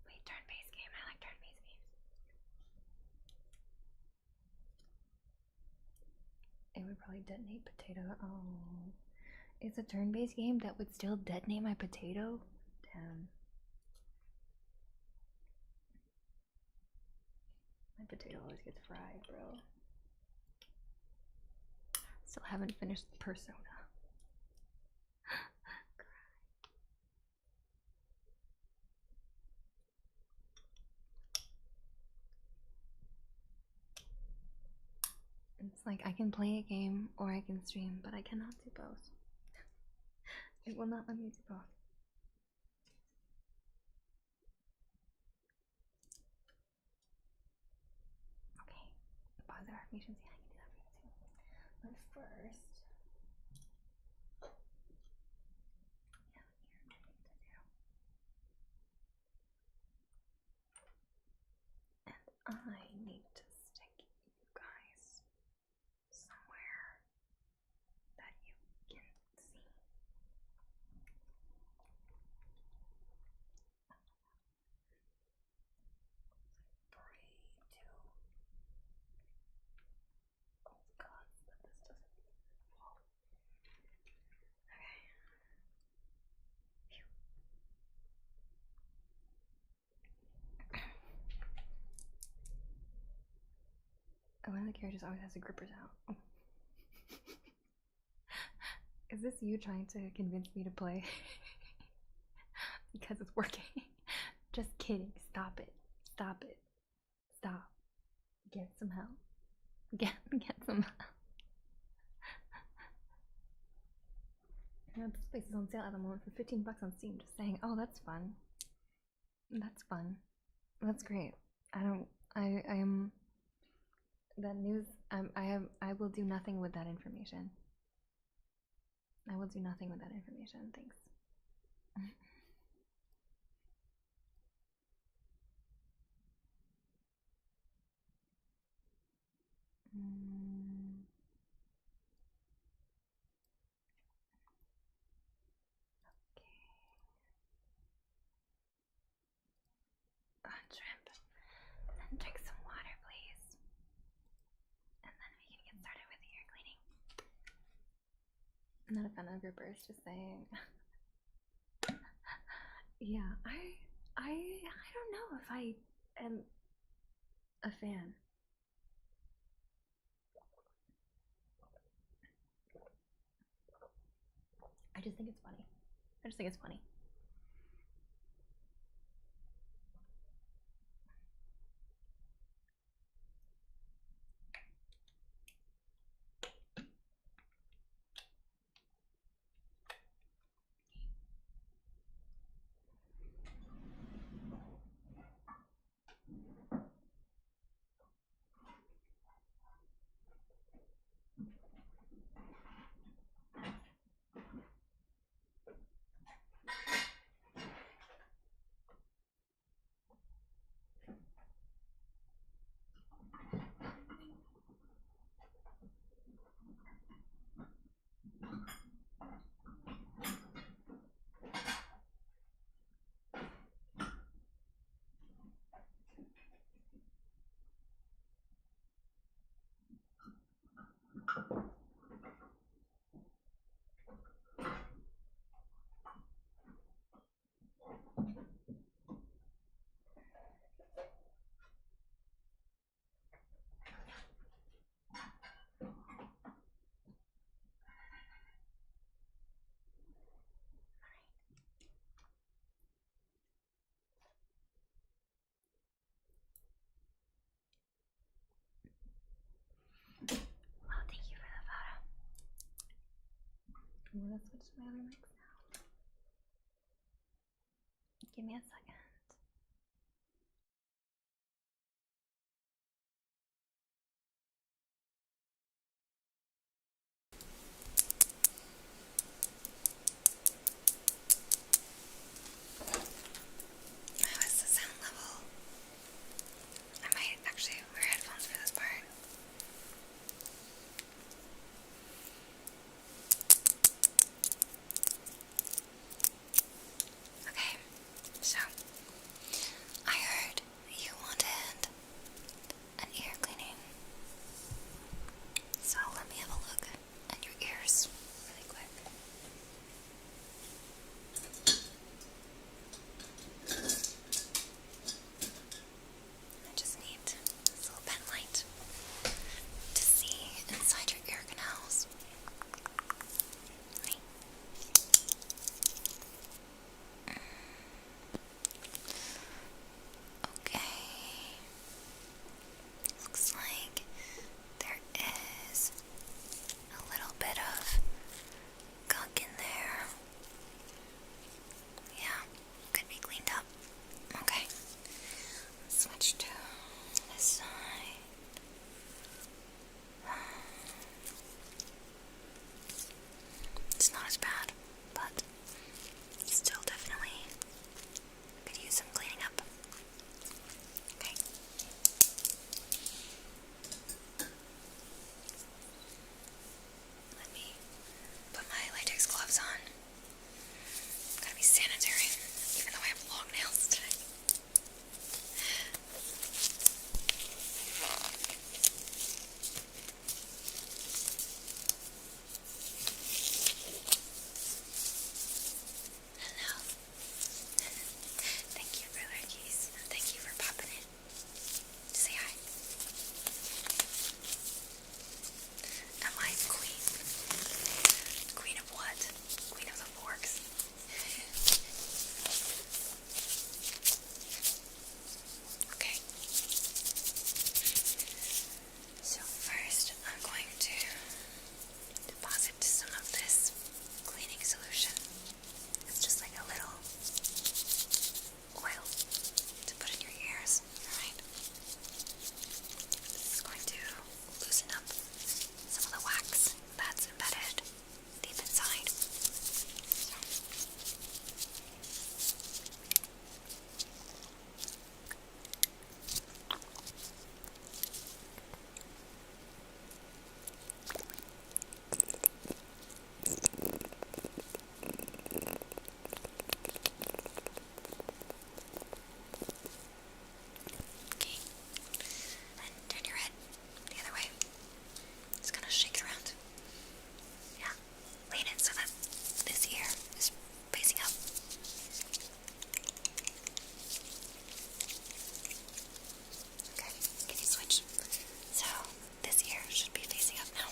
Wait, turn-based game. I like turn-based games. It would probably detonate potato. Oh. It's a turn-based game that would still detonate my potato? Damn. My potato always gets fried, bro. Still haven't finished Persona. It's like I can play a game or I can stream, but I cannot do both. It will not let me do both. Okay, pause our affirmations. Yeah, I can do that for you too. But first, yeah, here I need to do. And I need to stick you guys somewhere that you can see. 3, 2. Oh god, but this doesn't fall. Okay. Phew. One of the characters always has the grippers out. Oh. Is this you trying to convince me to play? Because it's working. Just kidding. Stop it. Stop it. Stop. Get some help. Get some help. This place is on sale at the moment for 15 bucks on Steam. Just saying. Oh, that's fun. That's fun. That's great. I am that news. I will do nothing with that information. I will do nothing with that information. Thanks. Shrimp. And drink some water, please. And then we can get started with the ear cleaning. I'm not a fan of grippers, just saying. Yeah, I don't know if I am a fan. just think it's funny. I just think it's funny. Oh, thank you for the photo. I'm gonna switch to my other mics now. Give me a second. How is the sound level? I might actually wear headphones for this part. Okay, so I heard you wanted an ear cleaning. So let me have a look at your ears really quick. I just need this little pen light to see inside your ear canals. Right. Okay. Looks like there is a little bit of gunk in there. Yeah, could be cleaned up. Okay. Let's switch to this side. It's not as bad, but still definitely could use some cleaning up. Okay. Let me put my latex gloves on. Gotta be sanitary, even though I have long nails today. Hello. Thank you for lurkies. Thank you for popping in to say hi. Am I queen? Queen of what? Queen of the forks. Okay. So first I'm going to deposit some of this cleaning solution. It's just like a little oil to put in your ears, alright? This is going to loosen up some of the wax that's embedded deep inside. So. Okay. And turn your head the other way. Just gonna shake it around. Yeah. Lean it so that this ear is facing up. Okay. Can you switch? So this ear should be facing up now.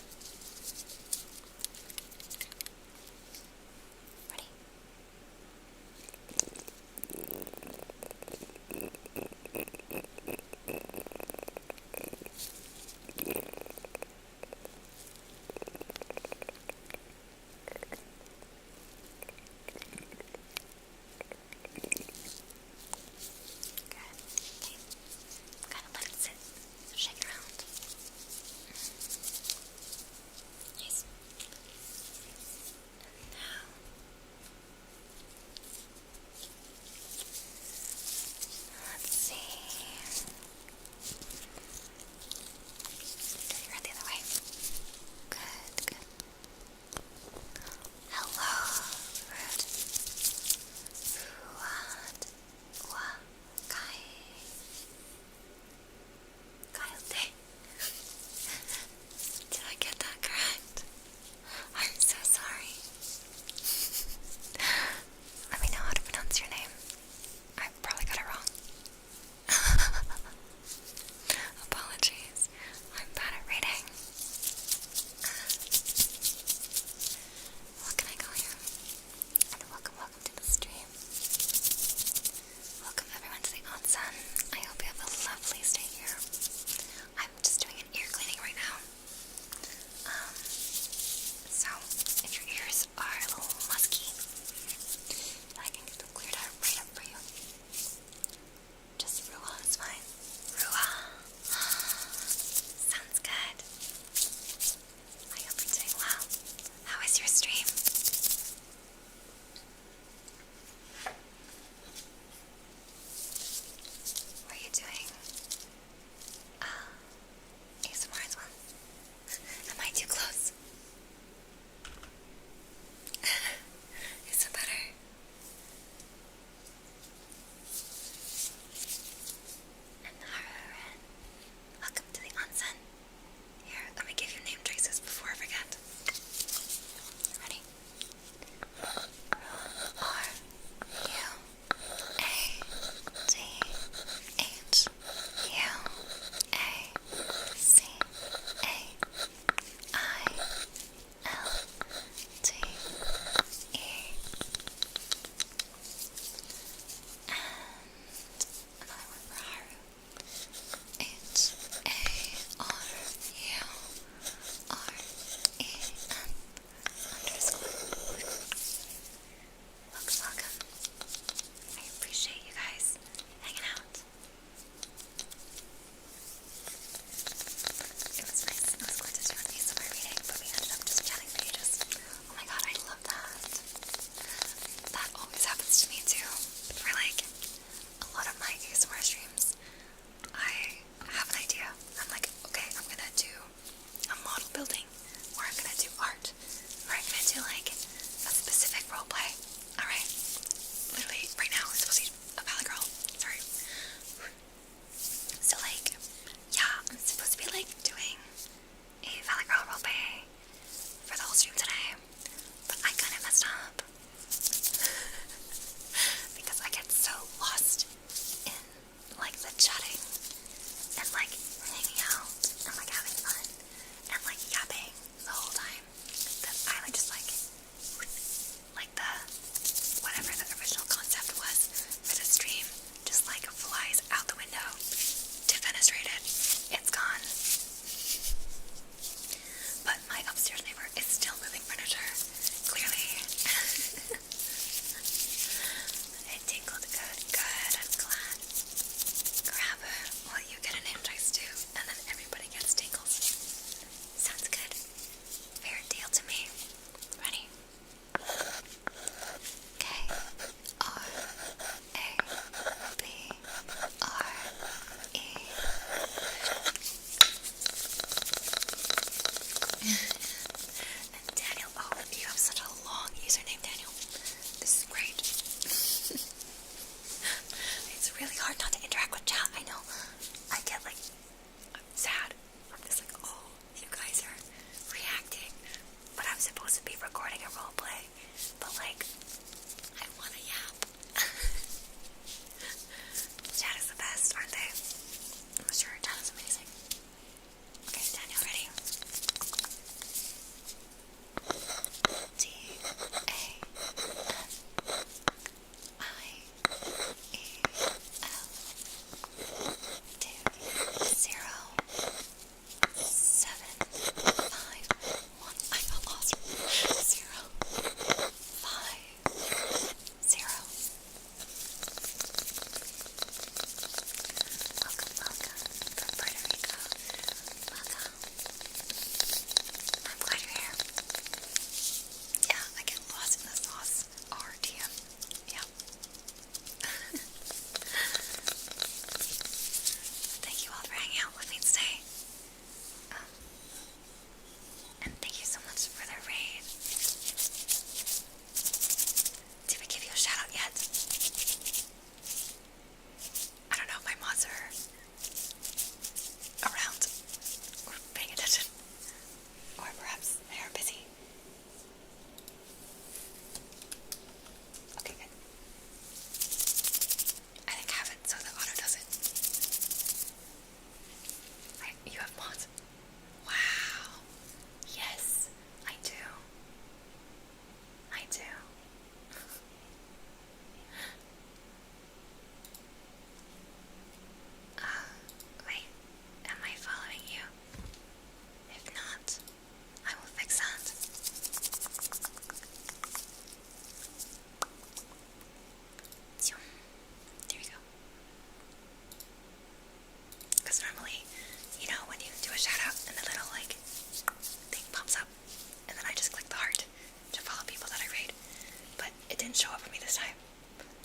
didn't show up for me this time.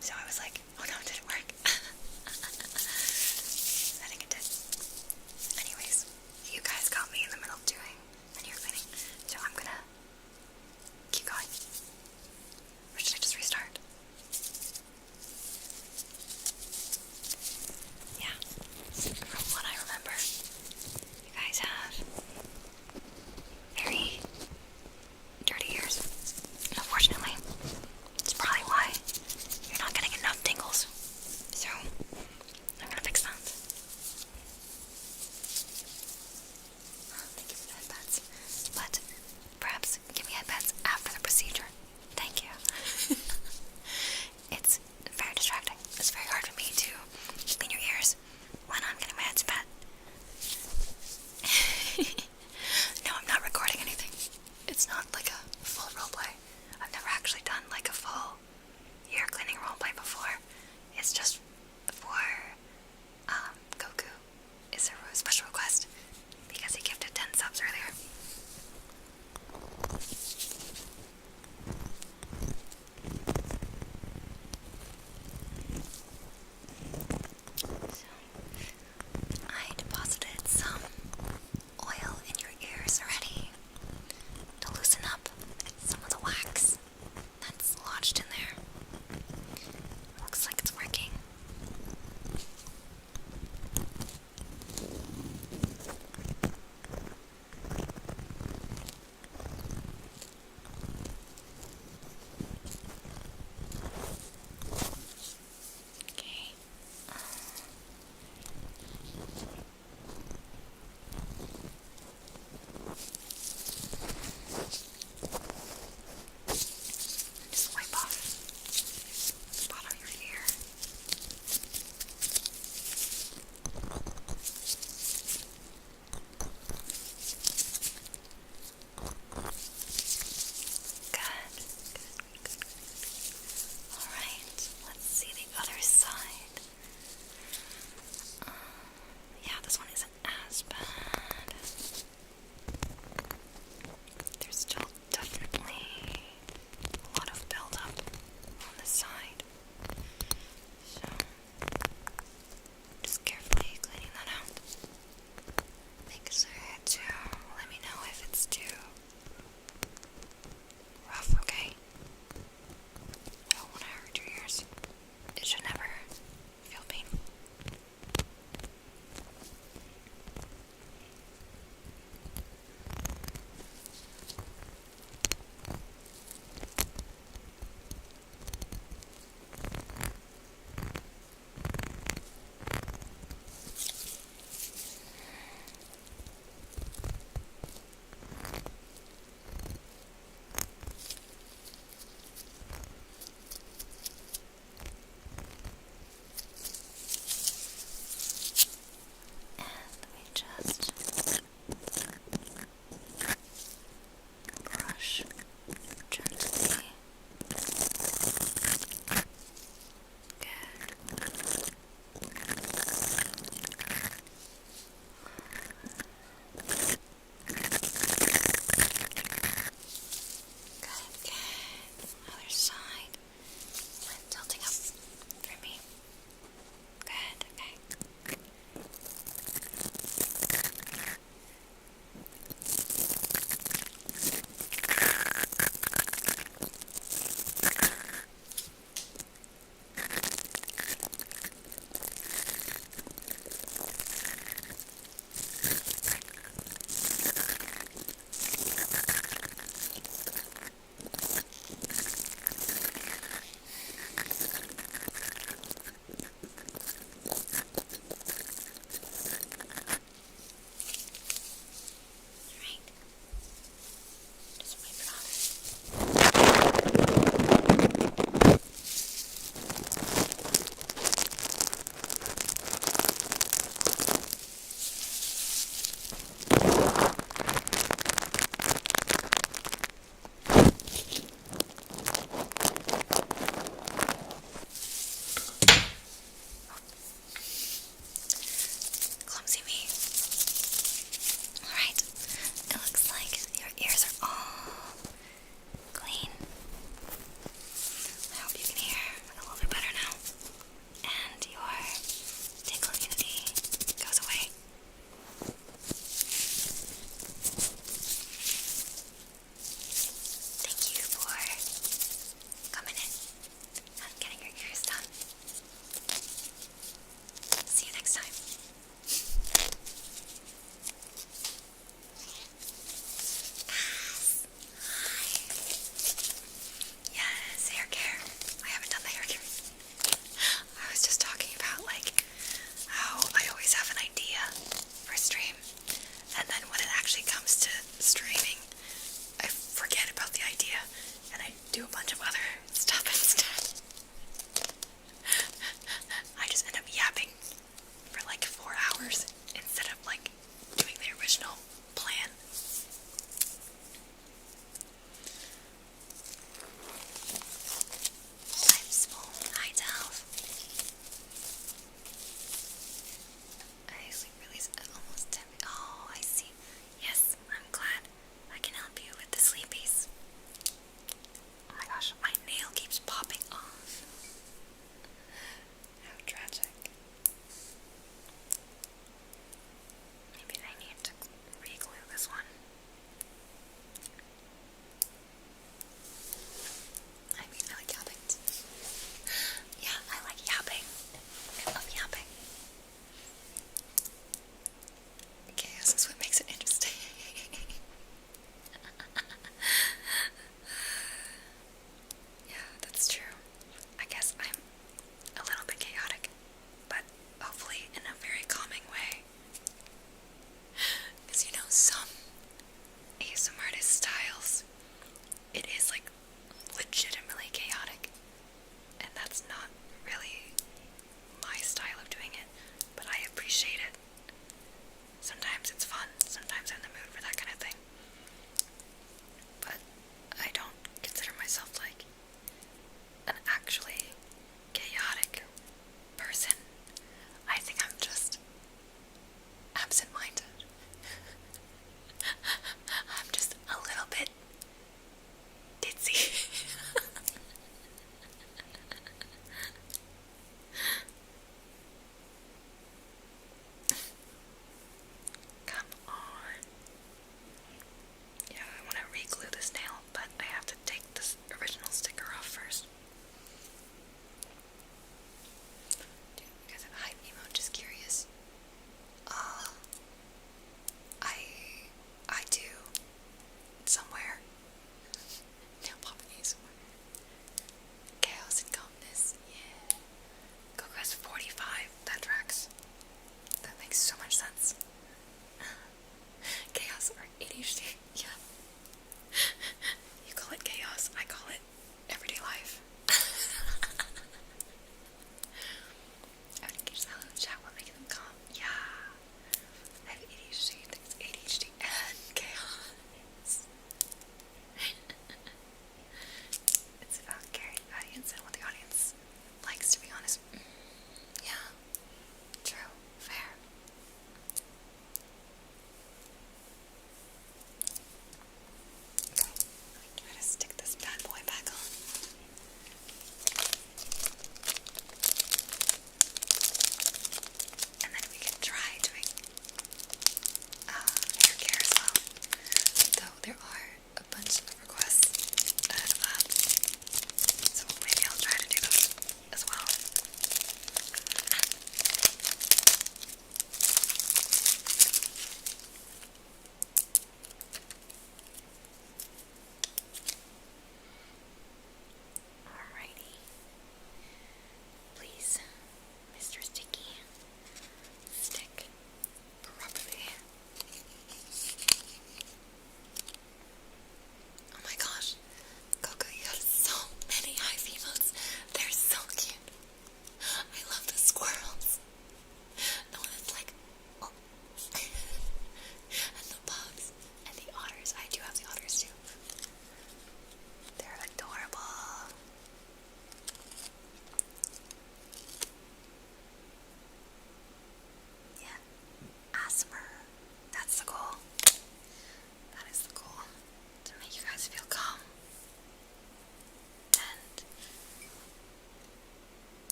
So I was like, oh no, it didn't work. I think it did. Anyways, you guys got me in the middle of doing an ear cleaning. So I'm gonna keep going. Or should I just restart? Yeah. From what I remember, you guys have very dirty ears. And unfortunately, it's probably why you're not getting enough tingles. So, I'm gonna fix that. Thank you for the headpats. But perhaps give me headpats after the procedure. Thank you. It's very distracting. It's very hard for me to clean your ears when I'm getting my heads pat. No, I'm not recording anything. It's not like a full roleplay. I've never actually done like a full ear cleaning roleplay before. It's just for Goku. Is a special request because he gifted 10 subs earlier. So, I deposited some oil in your ears already to loosen up some of the wax that's lodged in there. Looks like it's working.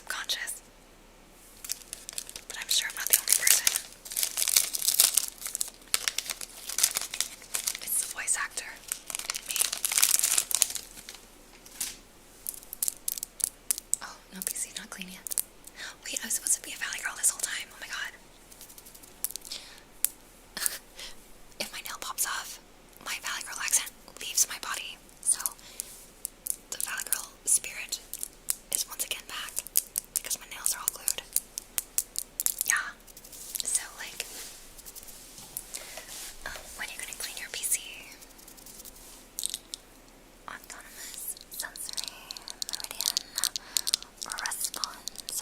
subconscious. But I'm sure I'm not the only person. It's the voice actor in me. Oh, no, PC not clean yet. Wait, I was supposed to be a valley girl this whole time. Oh my god. If my nail pops off, my valley girl accent leaves my body. So, the valley girl spirit is once again back because my nails are all glued. Yeah. So, like, when are you gonna clean your PC? Autonomous sensory meridian response.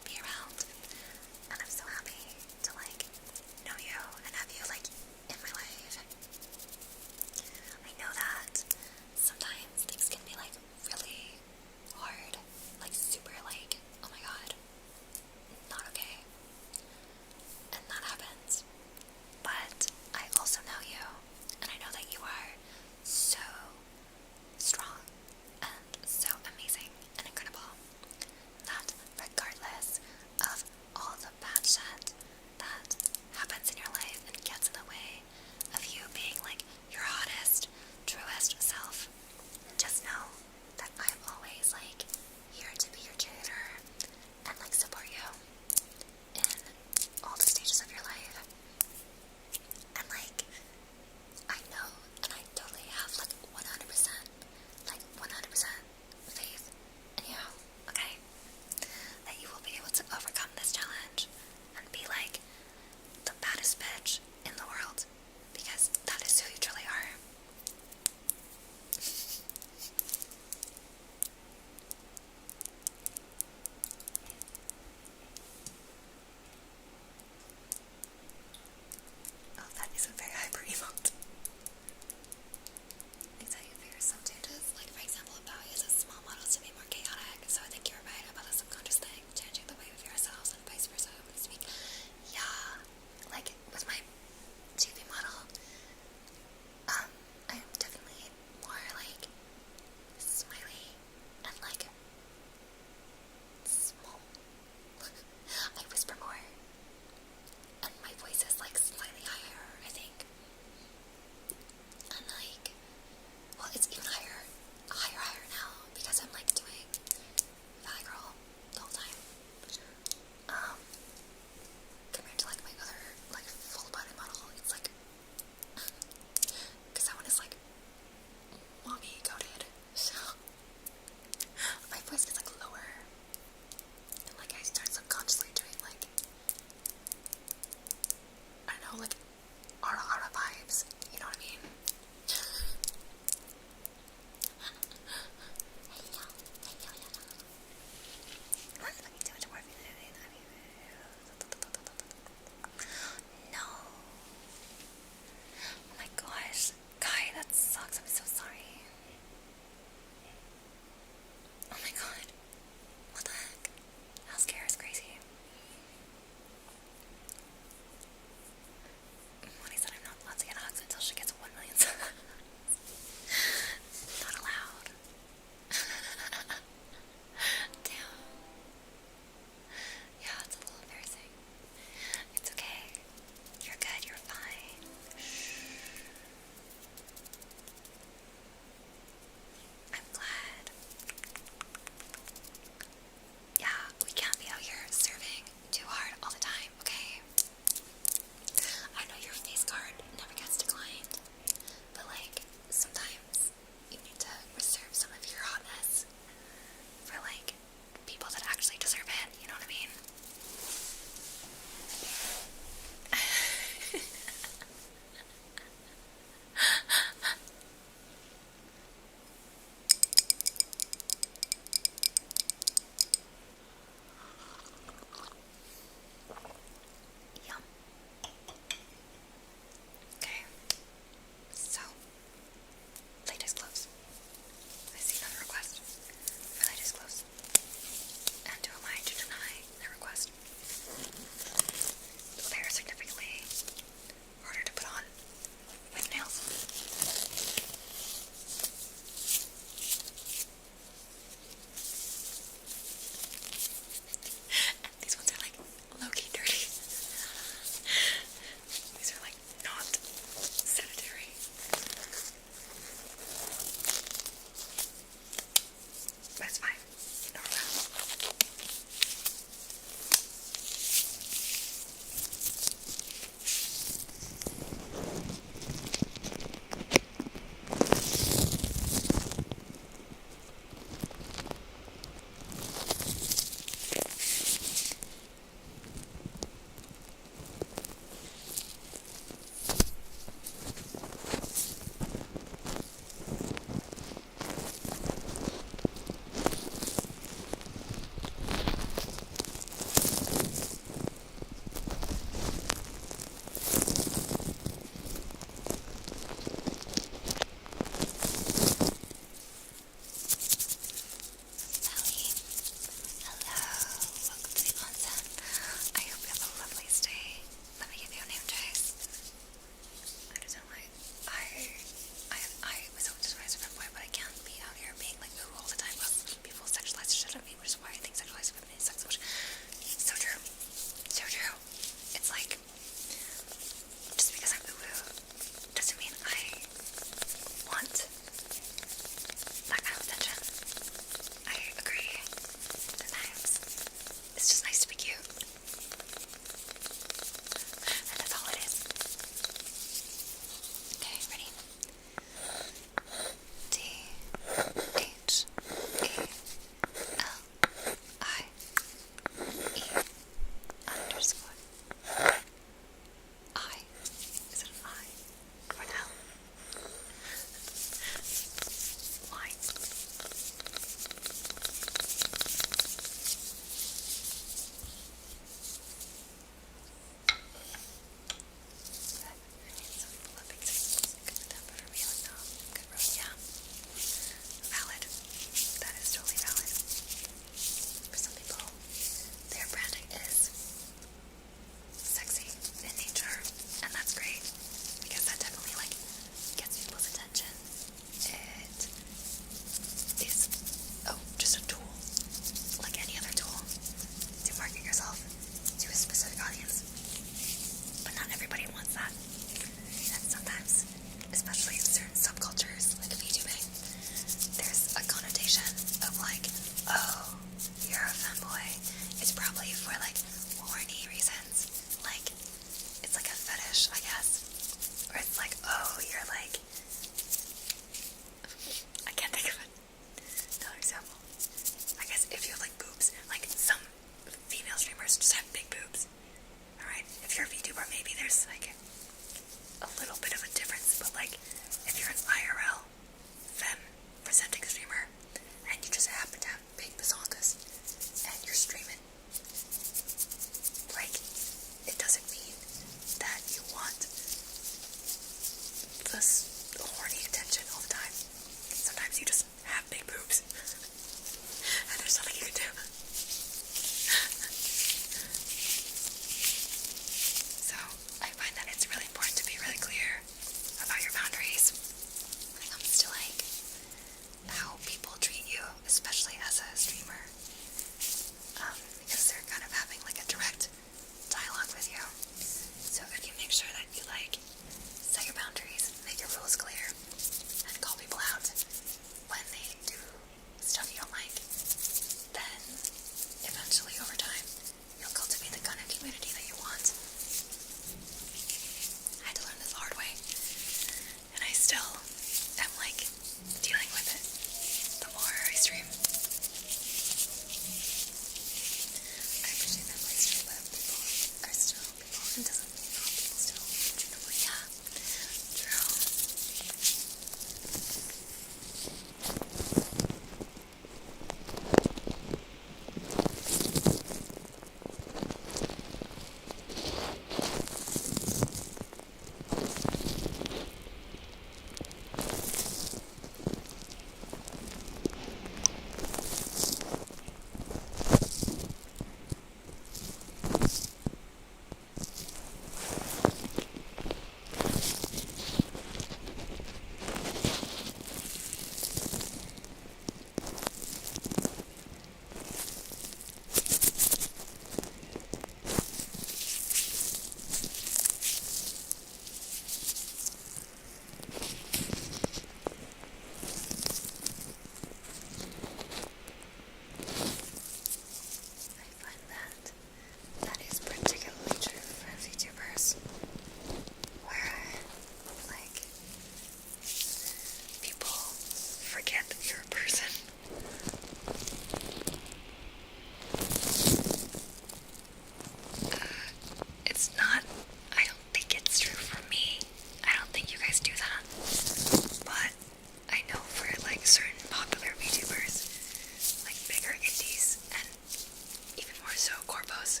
bros,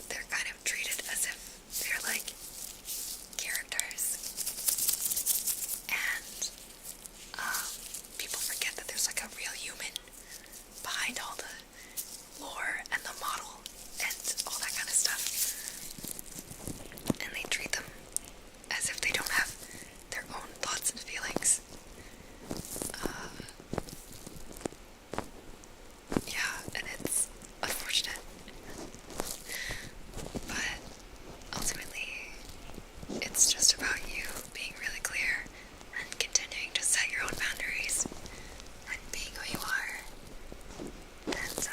they're kind of treated as if they're like characters. And people forget that there's like a real human behind all the lore and the model and all that kind of stuff. And they treat them as if they don't have their own thoughts and feelings. Yeah, and it's unfortunate. But ultimately, it's just about you being really clear and continuing to set your own boundaries and being who you are. And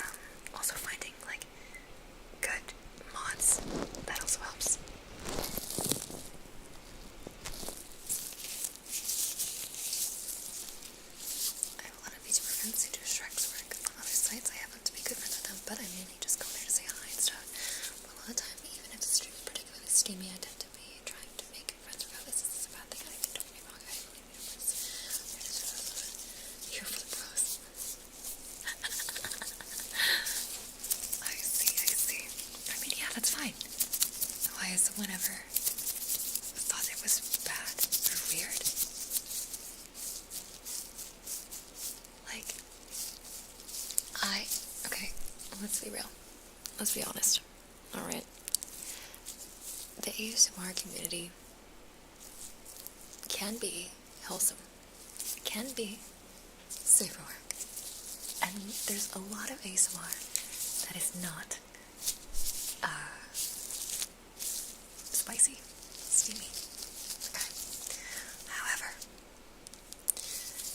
also finding like good mods. That also helps. I have a lot of VTuber friends who do Shrek's work on other sites. I happen to be good friends with them, but I mainly just go there to say hi and stuff. But a lot of the time, even if the stream is particularly steamy, I tend to be trying to make friends regardless. This is a bad thing. I don't get me wrong. I believe in friends. Here for the bros. I see. I mean, yeah, that's fine. Why has someone ever thought it was bad or weird? Like, okay, let's be real. Let's be honest. Alright. The ASMR community can be wholesome. Can be safe for work. And there's a lot of ASMR that is not spicy, steamy. Okay. However,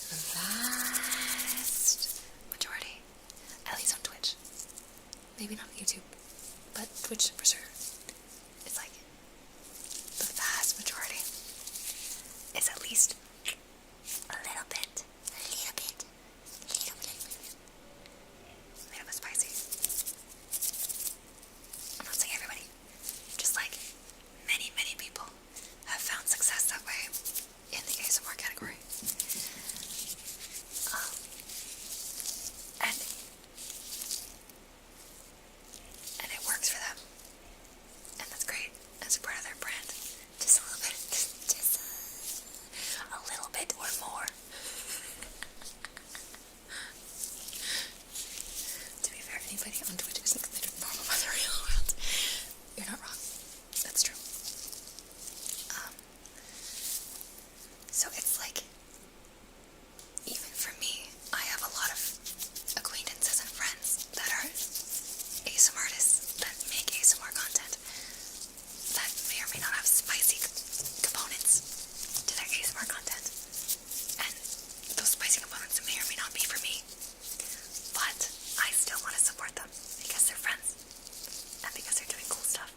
the vast majority, at least on Twitch, maybe not YouTube, but Twitch for sure, it's like the vast majority is at least a little bit spicy. I'm not saying everybody, just like many people have found success that way in the ASMR category. And it works for them. And that's great. That's a part of their brand. Just a little bit. Just a little bit or more. To be fair, anybody on Twitch isn't considered normal by the real world. You're not wrong. That's true. So it's like, even for me, I have a lot of acquaintances and friends that are ASMR artists that make ASMR content that may or may not have spicy components to their ASMR content. And those spicy components may or may not be for me. But I still want to support them because they're friends and because they're doing cool stuff.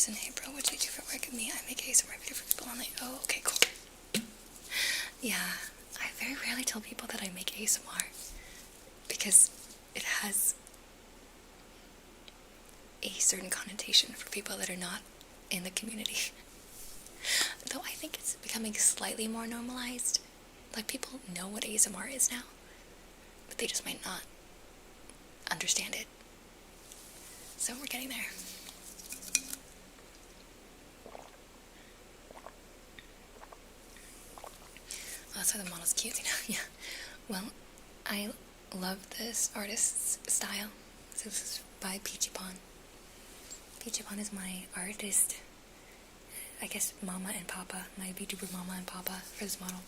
person, hey bro, what do you do for work? Me, I make ASMR video for people online. Oh, okay, cool. Yeah, I very rarely tell people that I make ASMR because it has a certain connotation for people that are not in the community. Though I think it's becoming slightly more normalized. Like, people know what ASMR is now, but they just might not understand it. So we're getting there. Oh, that's why the model's cute, you know? Yeah. Well, I love this artist's style. So this is by Peachy Pon. Peachy Pon is my artist, I guess, mama and papa, my VTuber mama and papa for this model.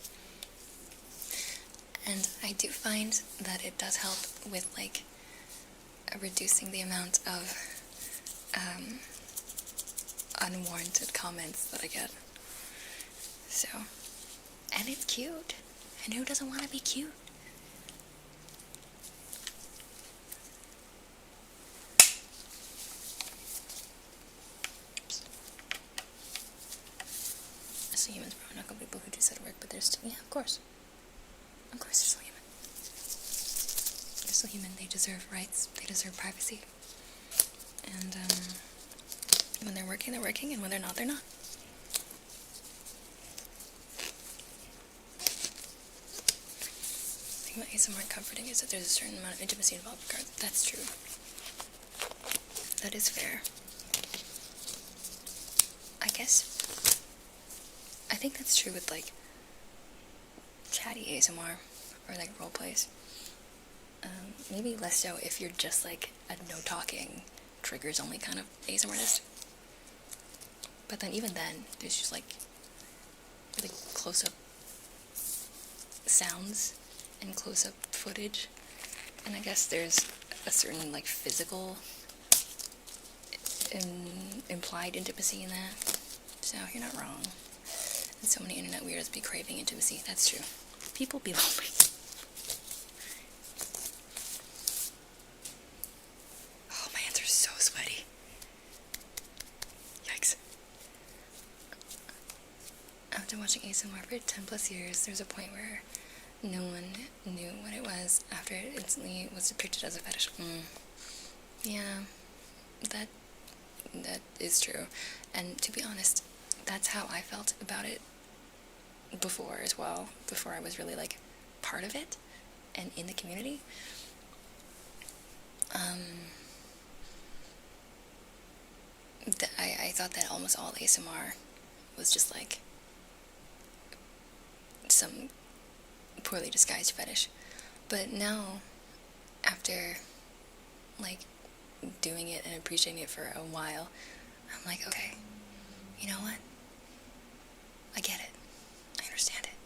And I do find that it does help with, like, reducing the amount of unwarranted comments that I get. So, and it's cute. And who doesn't want to be cute? Oops. There's still humans, bro. Not a couple people who do set work, but there's still, yeah, of course. Of course, they're still human. They're still human. They deserve rights. They deserve privacy. And when they're working, and when they're not, they're not. The thing about ASMR comforting is that there's a certain amount of intimacy involved. That's true. That is fair. I think that's true with, like, chatty ASMR or, like, role plays. Maybe less so if you're just, like, a no-talking, triggers-only kind of ASMR artist. But then, even then, there's just, like, really close-up sounds and close-up footage. And I guess there's a certain, like, physical implied intimacy in that. So, you're not wrong. And so many internet weirdos be craving intimacy. That's true. People be lonely. Oh, my hands are so sweaty. Yikes. After watching ASMR for 10 plus years, there's a point where no one knew what it was after it instantly was depicted as a fetish. Yeah, that is true. And to be honest, that's how I felt about it before as well, before I was really, like, part of it and in the community. I thought that almost all ASMR was just, like, some poorly disguised fetish. But now, after, like, doing it and appreciating it for a while, I'm like, okay, you know what? I get it. I understand it.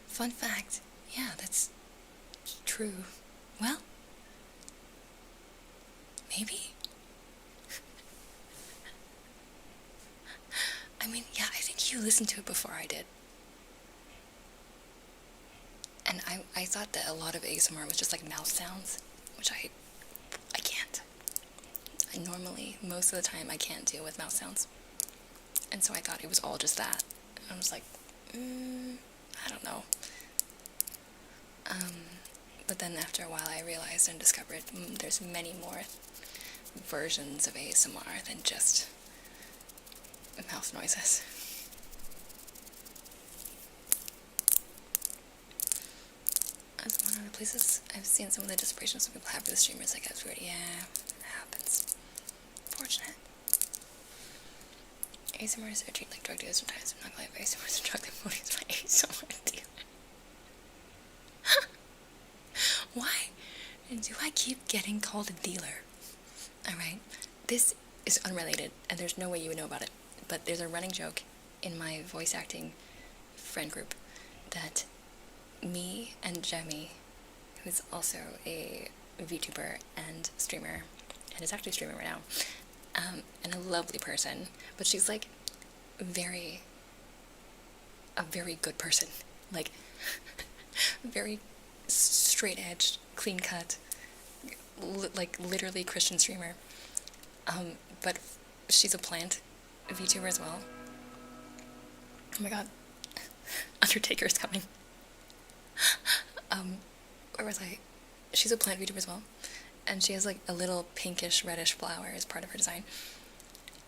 Fun fact, yeah, that's true. Well, maybe. I mean, yeah, I think you listened to it before I did. And I thought that a lot of ASMR was just, like, mouth sounds, which I can't. Normally, most of the time, I can't deal with mouth sounds. And so I thought it was all just that. And I was like, I don't know. But then after a while, I realized and discovered there's many more versions of ASMR than just mouth noises. As one of the places I've seen some of the desperation some people have for the streamers, like, that's weird. Yeah, it happens. Unfortunate. ASMR is treated like drug dealers sometimes. I'm not gonna lie, ASMR is a drug dealer. It's my ASMR dealer. Why do I keep getting called a dealer? Alright, this is unrelated, and there's no way you would know about it, but there's a running joke in my voice acting friend group that me and Jemmy, who's also a VTuber and streamer, and is actually streaming right now, and a lovely person, but she's, like, a very good person, like, very straight-edged, clean-cut, like literally Christian streamer. But she's a plant VTuber as well. Oh my god. Undertaker's coming. Where was I? She's a plant VTuber as well. And she has like a little pinkish reddish flower as part of her design.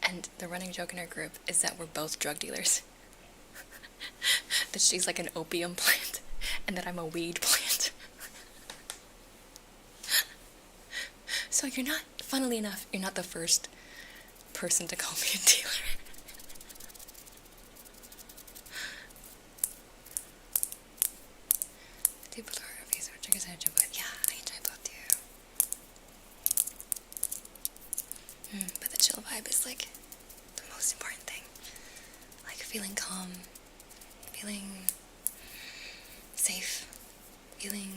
And the running joke in her group is that we're both drug dealers. That she's like an opium plant and that I'm a weed plant. So you're not, funnily enough, you're not the first person to call me a dealer. Do prefer reviews or triggers I enjoy both? Yeah, I enjoy both too. But the chill vibe is like the most important thing. Like feeling calm, feeling safe, feeling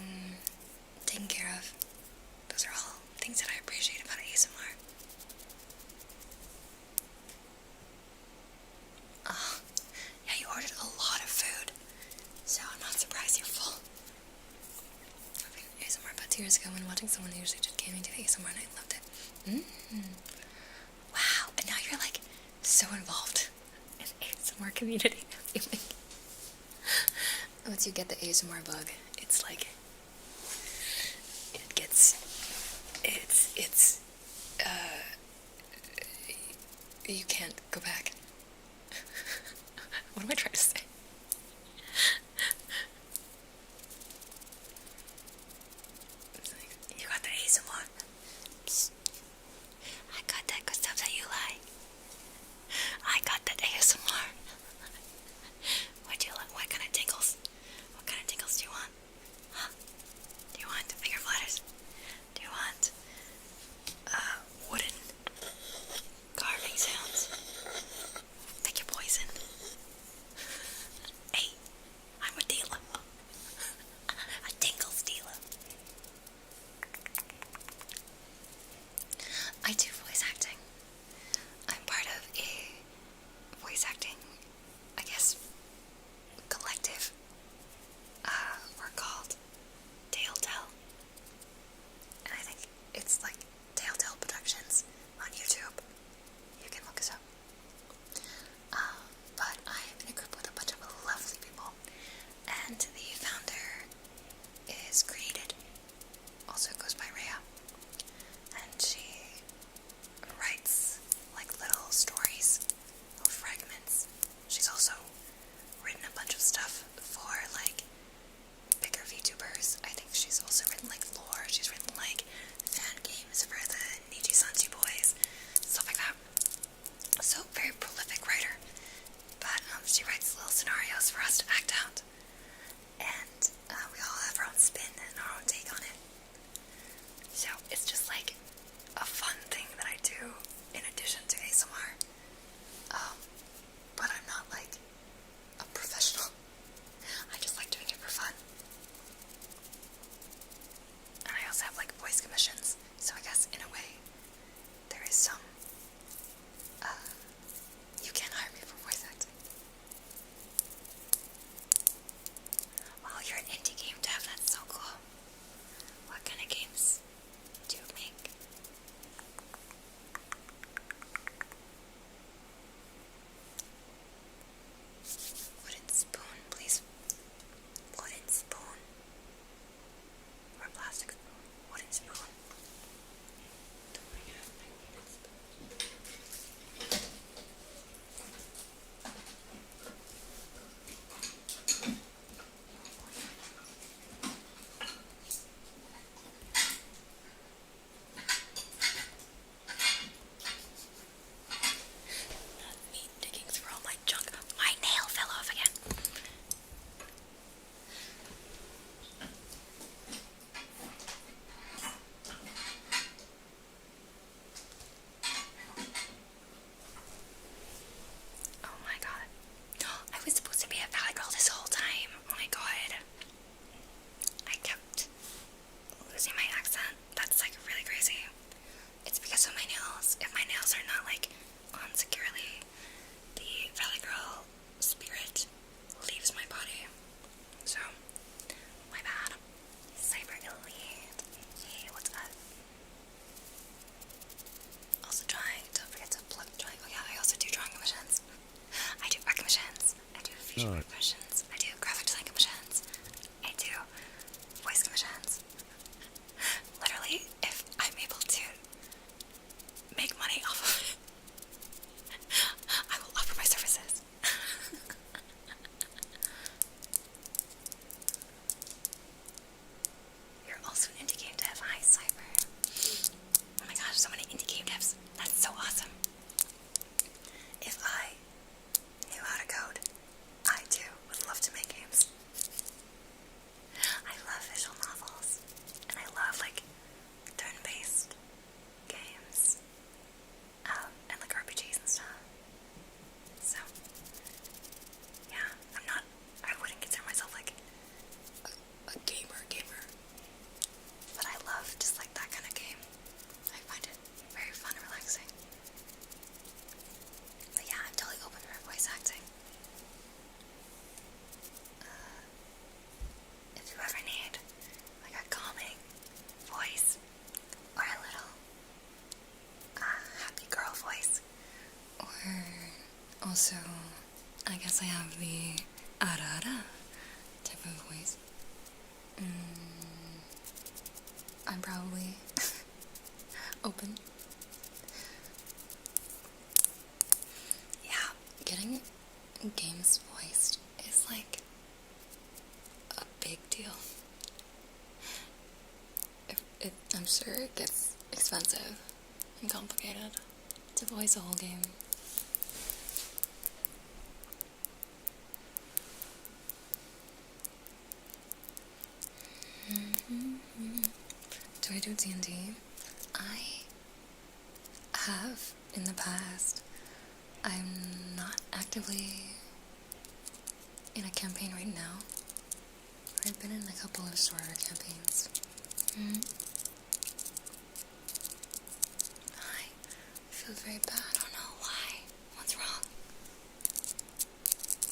taken care of. Those are all things that I appreciate about ASMR. Oh, yeah, you ordered a lot of food, so I'm not surprised you're full. I've been ASMR about 2 years ago when watching someone who usually just came into ASMR and I loved it. Wow, and now you're like so involved in the ASMR community. Once you get the ASMR bug, it's like, you can't go back. What am I trying to say? It's like, you got the ASMR. Psst. I got that because stuff that you like. I got that ASMR. What do you like? What kind of tingles? What kind of tingles do you want? Huh? Do you want finger flutters? Do you want wooden carving sounds? Take your poison. Hey, I'm a dealer. A tingles dealer. I do voice acting. I'm part of a voice acting, I guess, collective. We're called Telltale. And I think it's like Telltale Productions on YouTube. You can look us up. But I'm in a group with a bunch of lovely people. And the founder is Created. Also goes by Rhea. And she writes like little stories, little fragments. She's also written a bunch of stuff for like bigger VTubers. I think she's also written like lore. She's written like fan games thought. Impressions. I do graphic design commissions. I do voice commissions. Literally, if I'm able to make money off of it, I will offer my services. You're also an indie game dev. Hi, Cyber. Oh my gosh, so many indie game devs. That's so awesome. If I knew how to code, I too would love to make games. I love visual novels, and I love like turn-based games, and like RPGs and stuff. So, yeah, I wouldn't consider myself like a gamer, but I love just like that kind of game. I find it very fun and relaxing. But yeah, I'm totally open for voice acting. If you ever need like a calming voice or a little happy girl voice, or also, I guess I have the ara type of voice. I'm probably open. Yeah, getting games voiced is like a big deal. I'm sure it gets expensive and complicated to voice a whole game. Do I do D&D? I have in the past. I'm not actively in a campaign right now. I've been in a couple of starter campaigns. I feel very bad. I don't know why. What's wrong?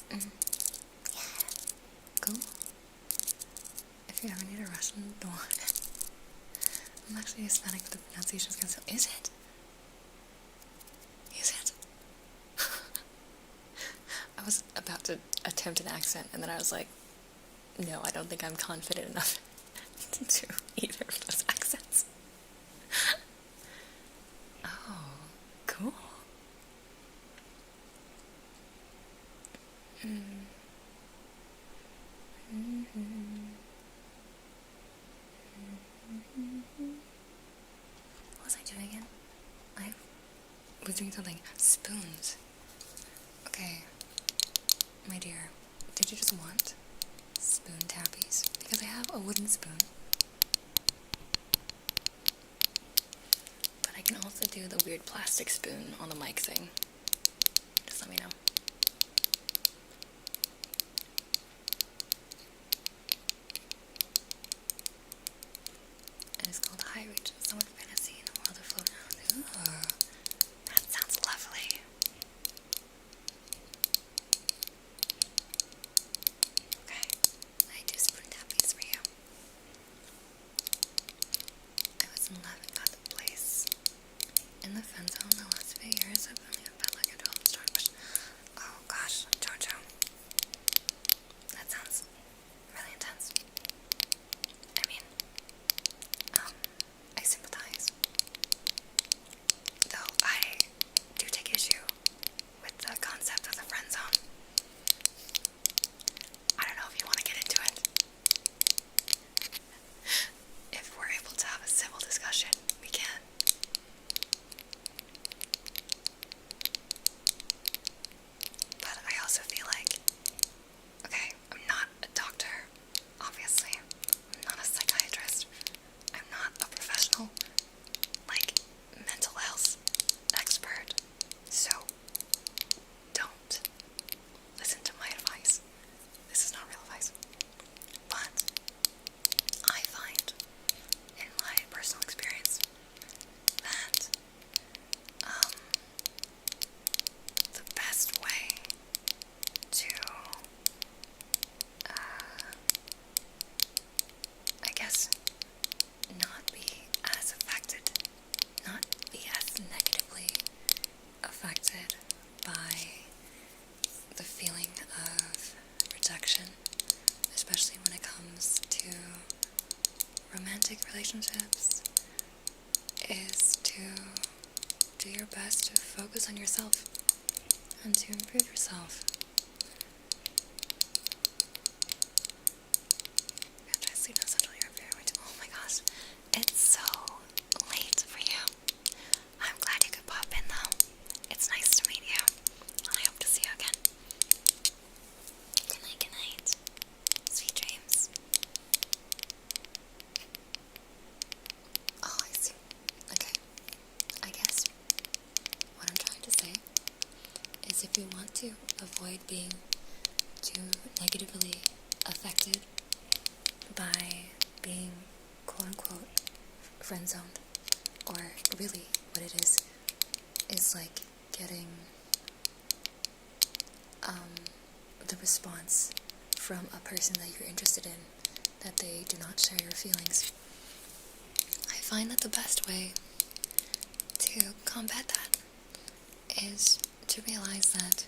Yeah. Cool. If you ever need a Russian dawn. I'm actually Hispanic, but the pronunciation's kind of... Is it? Is it? I was about to attempt an accent, and then I was like, no, I don't think I'm confident enough to do either of those accents. Oh, cool. What was I doing again? I was doing something. Spoons. Okay, my dear, did you just want spoon tappies? Because I have a wooden spoon. But I can also do the weird plastic spoon on the mic thing. Just let me know. It is called High Reach Summer Fantasy in the World of Float. Ooh, that sounds lovely. Okay, I do spoon tappies for you. I was in love and got the place in the friend zone the last few years. I've only felt like a 12-star question. Oh gosh, Jojo. That sounds really intense. I mean, I sympathize. Though I do take issue with the concept of the friend zone. I don't know if you want to get into it. If we're able to have a civil discussion, we can. romantic relationships is to do your best to focus on yourself and to improve yourself. I'm trying to sleep now, so oh my gosh, it's so late for you. I'm glad you could pop in though. It's nice to meet you, and I hope to see you again. Good night, good night. Sweet dreams. Oh, I see. Okay. I guess what I'm trying to say is if you want to avoid being too negatively affected by being quote-unquote friend-zoned, or really what it is like getting the response from a person that you're interested in that they do not share your feelings. I find that the best way to combat that is to realize that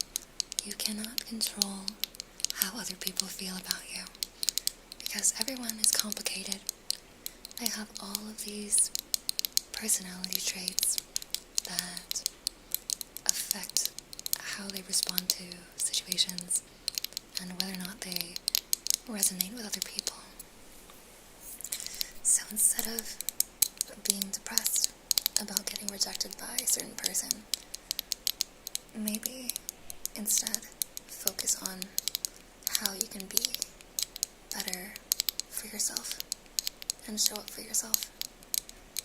you cannot control how other people feel about you, because everyone is complicated. They have all of these personality traits that affect how they respond to situations and whether or not they resonate with other people. So instead of being depressed about getting rejected by a certain person, maybe instead focus on how you can be better for yourself and show up for yourself,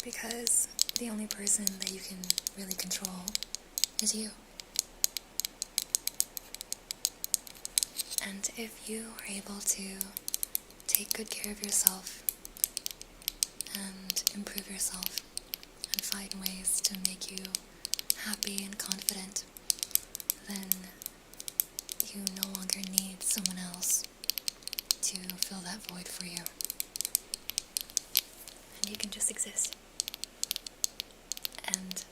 because the only person that you can really control is you. And if you are able to take good care of yourself and improve yourself and find ways to make you happy and confident, then you no longer need someone else to fill that void for you. And you can just exist. And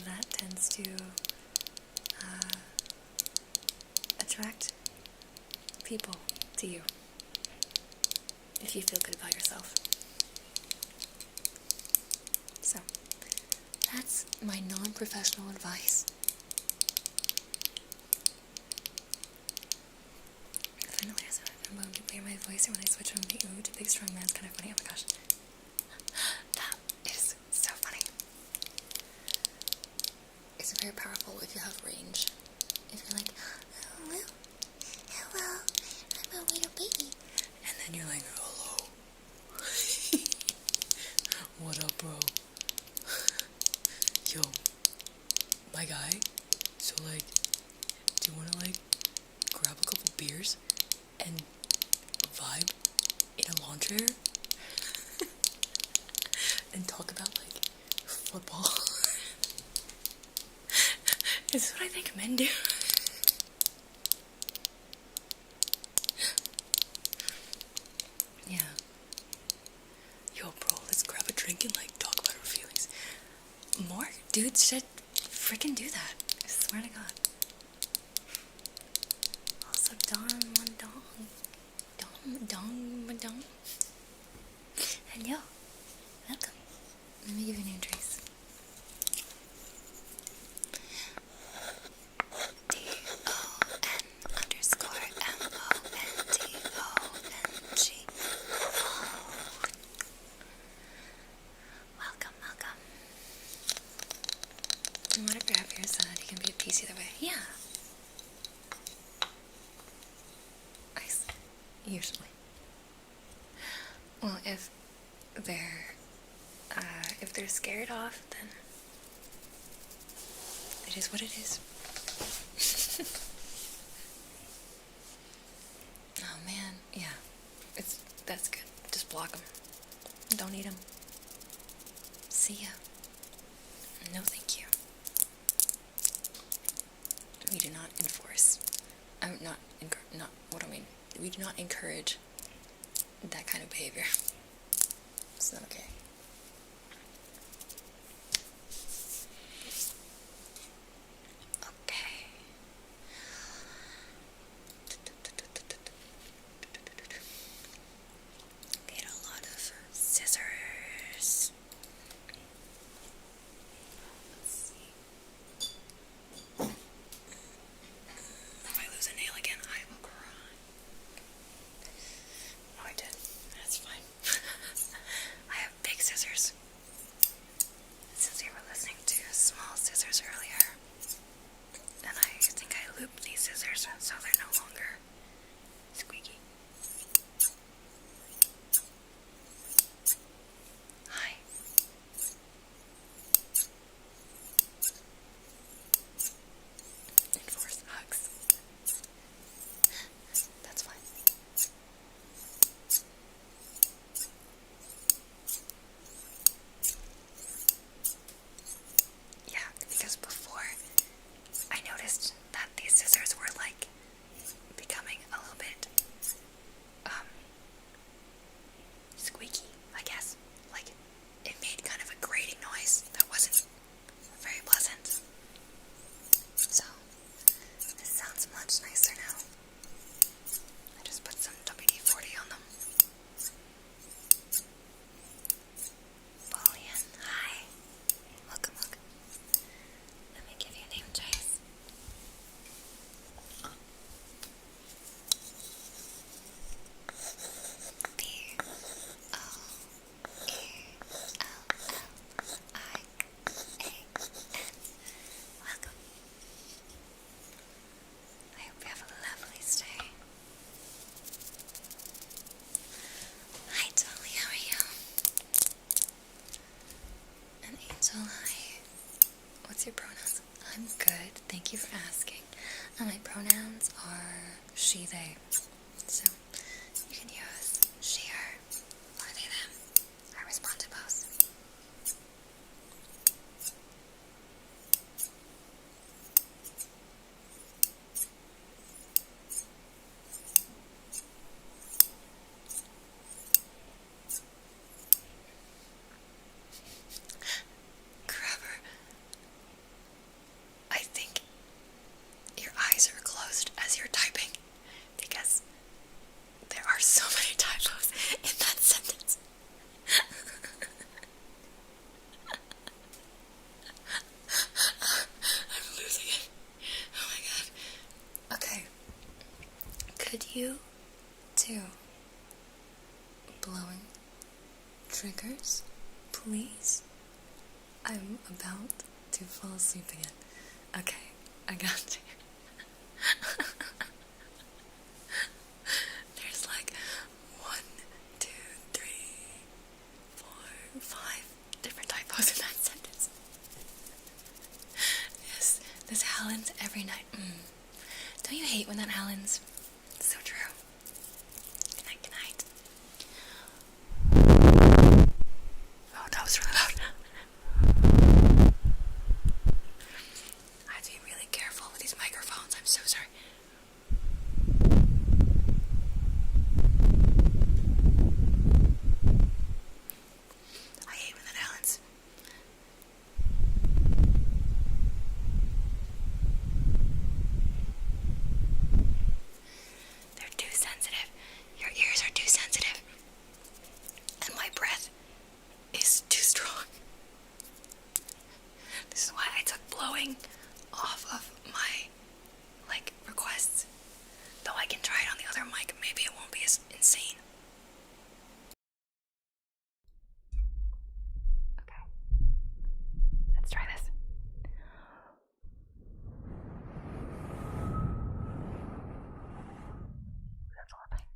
that tends to attract people to you if you feel good about yourself. So, that's my non-professional advice. Finally, I'm going to clear my voice when I switch from the ooh to big strong man. It's kind of funny. Oh my gosh. That is so funny. It's very powerful if you have range. If you're like, hello, I'm a little baby. And then you're like, hello. What up, bro? Yo, my guy. So, like, do you want to, like, grab a couple beers and vibe in a lawn chair? And talk about, like, football? Is this what I think men do? Yeah. Yo, bro, let's grab a drink and, like, talk about our feelings. More dudes should freaking do that. I swear to God. Also, dong. And yo, welcome. Let me give you a name, Trace. DON_MONDONG. Welcome. You want to grab yours so that you can be at peace either way? Yeah. Nice. Usually. Well, if they're scared off, then it is what it is. Oh man, yeah. That's good. Just block them. Don't need them. See ya. No, thank you. We do not enforce. We do not encourage that kind of behavior. It's not okay. Okay. Get a lot of scissors. scissors so they're no longer squeaky. Hi. Enforced hugs. That's fine. Yeah, because before I noticed that these scissors were like becoming a little bit squeaky, I guess. Like it made kind of a grating noise that wasn't very pleasant. So this sounds much nicer now. I just put some WD-40 on them. Bullion, hi. Welcome. Let me give you a name, Chase. Welcome. I hope you have a lovely stay. Hi, Dolly, how are you? An angel, hi. What's your pronouns? I'm good, thank you for asking. My pronouns are she, they. So, you can use she, her, or they, them. I respond to both. Trevor, I think your eyes are closed as you're typing because there are so many typos in that sentence. I'm losing it. Oh my god. Okay. Could you do blowing triggers, please? I'm about to fall asleep again. Okay, I got you. There's like 1, 2, 3, 4, 5 different typos in that sentence. Yes, this happens every night. Don't you hate when that happens? So true. Good night, good night. Oh, that was really loud. I have to be really careful with these microphones. I'm so sorry. I hate when that happens. They're too sensitive. Your ears are too sensitive. And my breath is too strong. This is why I took blowing off of my, requests. Though I can try it on the other mic, maybe it won't be as insane. Okay. Let's try this. That's a lot of pain.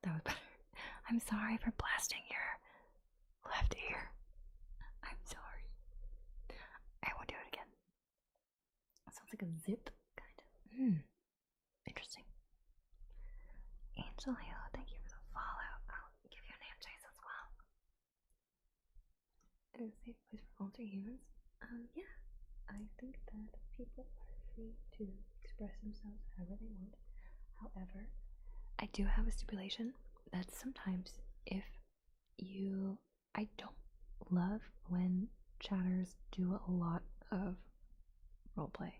That was better. I'm sorry for blasting your left ear. I'm sorry. I won't do it again. It sounds like a zip, kind of. Interesting. Angel Hill, thank you for the follow. I'll give you a name, Chase, as well. Is it a safe place for alter humans? Yeah. I think that people are free to express themselves however they want. However, I do have a stipulation that sometimes if I don't love when chatters do a lot of roleplay,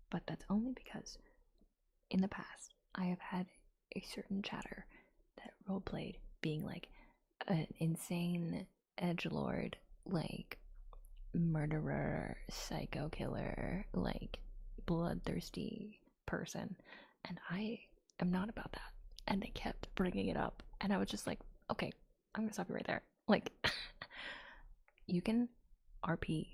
but that's only because in the past I have had a certain chatter that roleplayed being like an insane edgelord, like murderer, psycho killer, like bloodthirsty person, and I am not about that. And they kept bringing it up, and I was just like, okay, I'm gonna stop you right there. Like, you can RP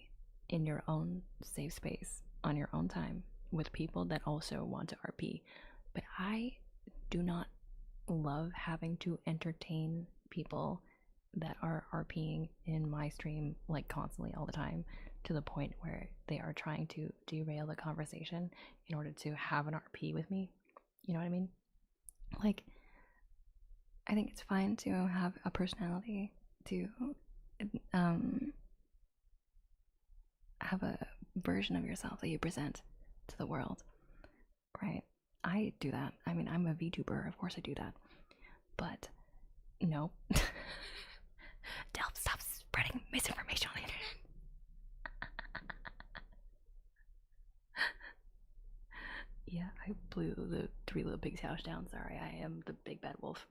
in your own safe space on your own time with people that also want to RP, but I do not love having to entertain people that are RPing in my stream like constantly all the time, to the point where they are trying to derail the conversation in order to have an RP with me. You know what I mean? Like, I think it's fine to have a personality, to have a version of yourself that you present to the world, right? I do that. I mean, I'm a VTuber, of course I do that. But no. Delp, stop spreading misinformation on the internet. Yeah, I blew the Three Little Pigs house down. Sorry, I am the big bad wolf.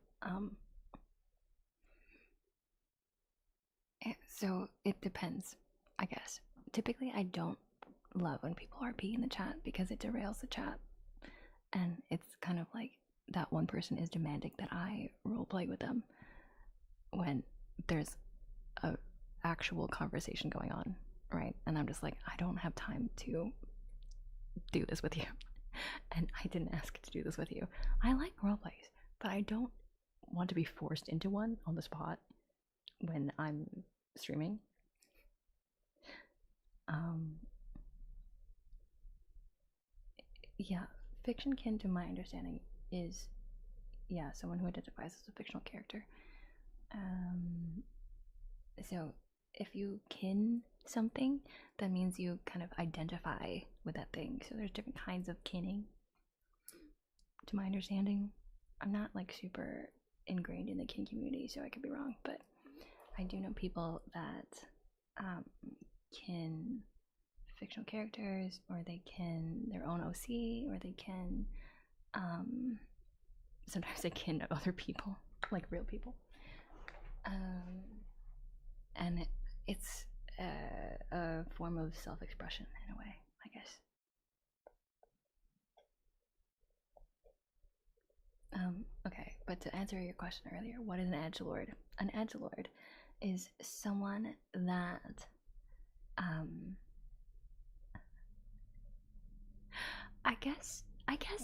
So it depends, I guess. Typically, I don't love when people RP in the chat because it derails the chat, and it's kind of like that one person is demanding that I roleplay with them when there's a actual conversation going on, right? And I'm just like, I don't have time to do this with you. And I didn't ask to do this with you. I like roleplays, but I don't want to be forced into one on the spot when I'm streaming. Yeah, fiction kin to my understanding is, yeah, someone who identifies as a fictional character. So if you kin something, that means you kind of identify with that thing. So there's different kinds of kinning, to my understanding. I'm not like super ingrained in the kin community, so I could be wrong, but I do know people that kin fictional characters, or they kin their own OC, or they kin sometimes they kin other people, like real people. And it's a form of self-expression in a way, I guess. Okay, but to answer your question earlier, what is an edgelord? An edgelord is someone that I guess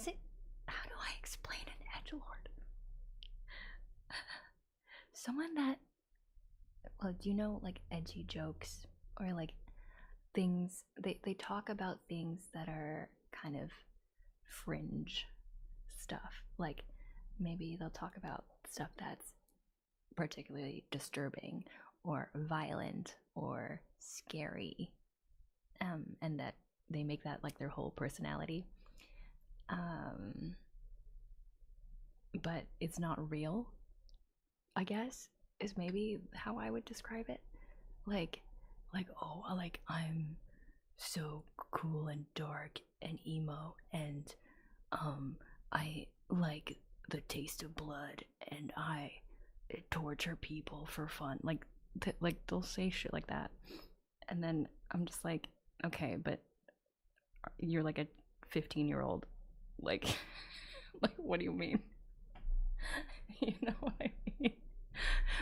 it, how do I explain an edgelord? Someone that, well, do you know like edgy jokes, or like things they talk about things that are kind of fringe stuff. Like maybe they'll talk about stuff that's particularly disturbing or violent or scary, and that they make that like their whole personality, but it's not real, I guess, is maybe how I would describe it. Like oh, like I'm so cool and dark and emo, and I like the taste of blood, and I torture people for fun. Like they'll say shit like that, and then I'm just like, okay, but you're like a 15-year-old, like like what do you mean? You know what I mean?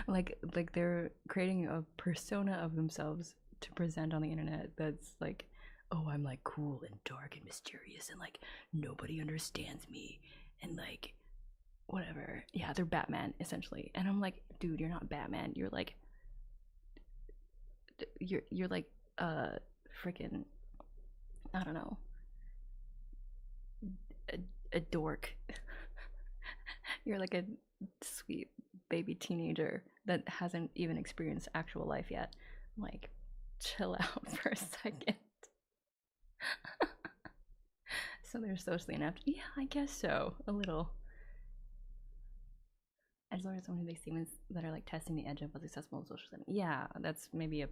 Like they're creating a persona of themselves to present on the internet that's like, oh, I'm like cool and dark and mysterious, and like nobody understands me, and like whatever. Yeah, they're Batman essentially. And I'm like, dude, you're not Batman. You're like freaking, I don't know, a dork. You're like a sweet baby teenager that hasn't even experienced actual life yet. Like, chill out for a second. So they're socially inept. Yeah, I guess so. A little. Edgelord is someone who makes statements that are like testing the edge of what's accessible in social setting. Yeah, that's maybe a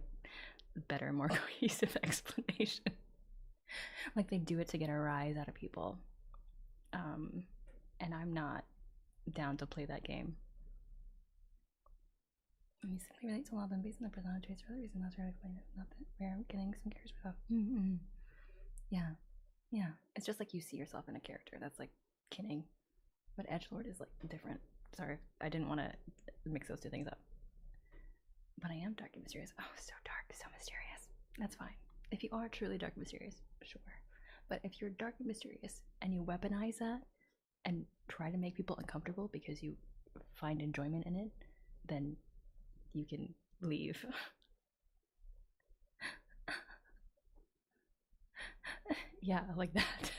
better, more cohesive explanation. Like they do it to get a rise out of people. And I'm not down to play that game. And he simply relates to a lot of them based on their personality traits for other reasons. That's where I explain it. Not that we're getting some characters without. Yeah. Yeah. It's just like you see yourself in a character. That's like kinning. But Edgelord is like different. Sorry, I didn't want to mix those two things up. But I am dark and mysterious. Oh, so dark, so mysterious. That's fine. If you are truly dark and mysterious, sure. But if you're dark and mysterious and you weaponize that and try to make people uncomfortable because you find enjoyment in it, then you can leave. Yeah, like that.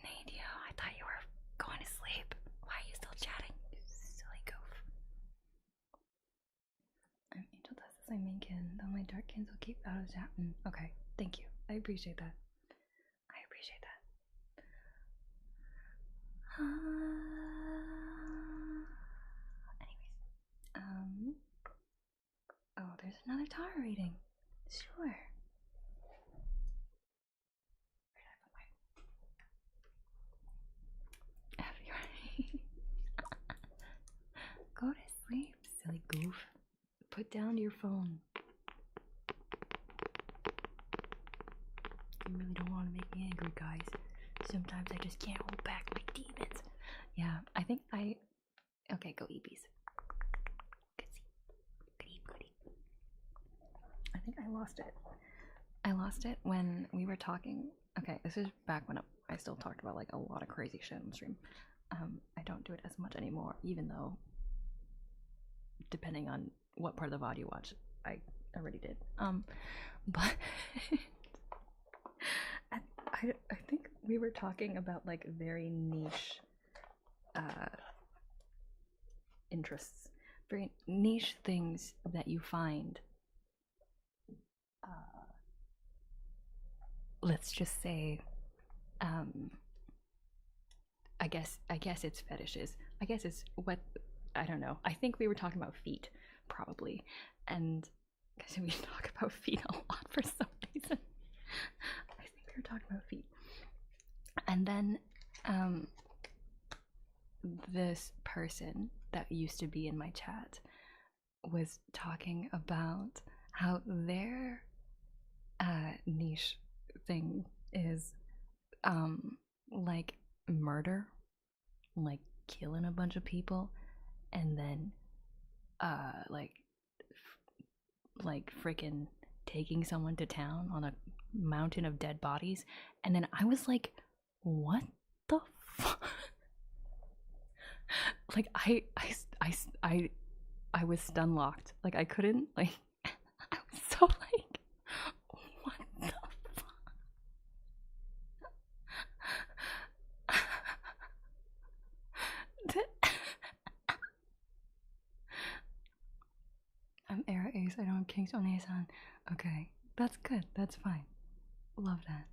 Nadia, I thought you were going to sleep. Why are you still chatting? You silly goof. I'm Angel Dust as my main kin, though my dark kins will keep out of chat. Okay, thank you. I appreciate that. I appreciate that. Anyways, oh, there's another Tara reading. Sure. Where did I put my? Go to sleep, silly goof. Put down your phone. You really don't want to make me angry, guys. Sometimes I just can't hold back my demons. Yeah, I think I... Okay, go Eebies. Goody. I think I lost it. I lost it when we were talking... Okay, this is back when I still talked about like a lot of crazy shit on stream. I don't do it as much anymore, even though depending on what part of the VOD you watch, I already did. But I think we were talking about like very niche interests, very niche things that you find. Let's just say, I guess it's fetishes. I guess it's what, I don't know. I think we were talking about feet, probably, and because we talk about feet a lot for some reason. I think we were talking about feet, and then this person that used to be in my chat was talking about how their niche thing is like murder, like killing a bunch of people, and then like freaking taking someone to town on a mountain of dead bodies. And then I was like, what the fuck? Like I was stun locked. Like I couldn't, like I was so like, what the fuck? I'm Era Ace, I don't have King's on Ace-on. Okay, that's good, that's fine. Love that.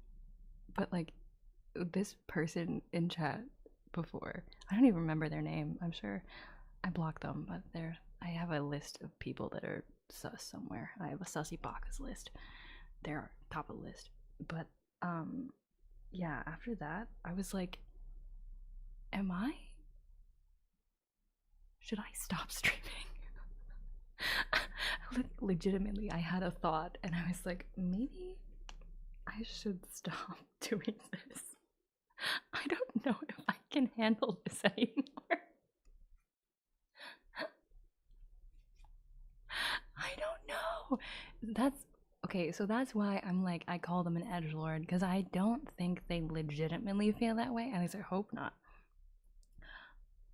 But like, this person in chat before, I don't even remember their name. I'm sure I blocked them, but I have a list of people that are sus somewhere. I have a Sussy Bacchus list. They're top of the list. But yeah, after that, I was like, should I stop streaming? Legitimately, I had a thought and I was like, maybe I should stop doing this. I don't know if I can handle this anymore. I don't know. That's okay, so that's why I'm like, I call them an edgelord, because I don't think they legitimately feel that way. At least I hope not.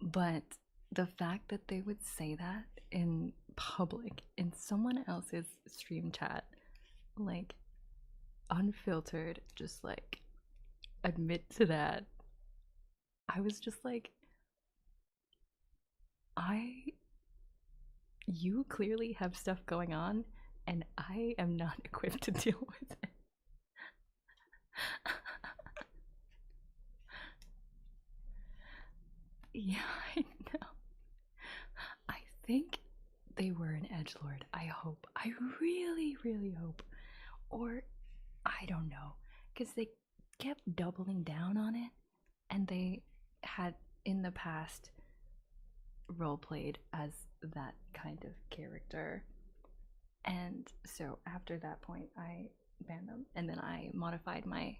But the fact that they would say that in public, in someone else's stream chat, like unfiltered, just like admit to that, I was just like, you clearly have stuff going on and I am not equipped to deal with it. Yeah, I know. I think they were an edgelord. I hope. I really, really hope. Or, I don't know. Because they kept doubling down on it. And they had, in the past, roleplayed as that kind of character. And so after that point, I banned them. And then I modified my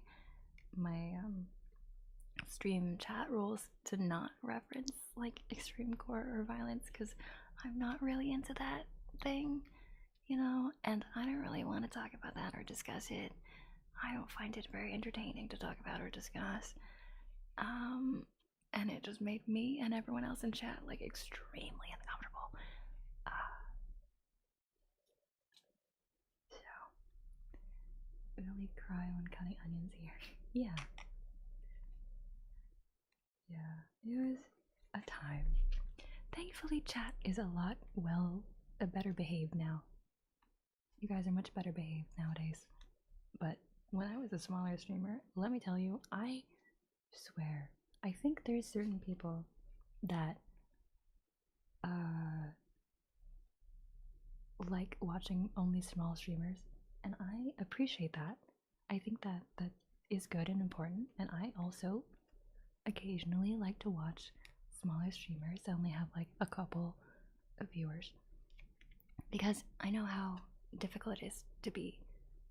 stream chat rules to not reference like extreme gore or violence because I'm not really into that thing, you know, and I don't really want to talk about that or discuss it. I don't find it very entertaining to talk about or discuss. And it just made me and everyone else in chat like extremely uncomfortable. So really cry when cutting onions here. Yeah. Yeah, it was a time. Thankfully, chat is a lot, better behaved now. You guys are much better behaved nowadays. But when I was a smaller streamer, let me tell you, I swear, I think there's certain people that, like watching only small streamers, and I appreciate that. I think that is good and important, and I also occasionally like to watch smaller streamers that only have like a couple of viewers because I know how difficult it is to be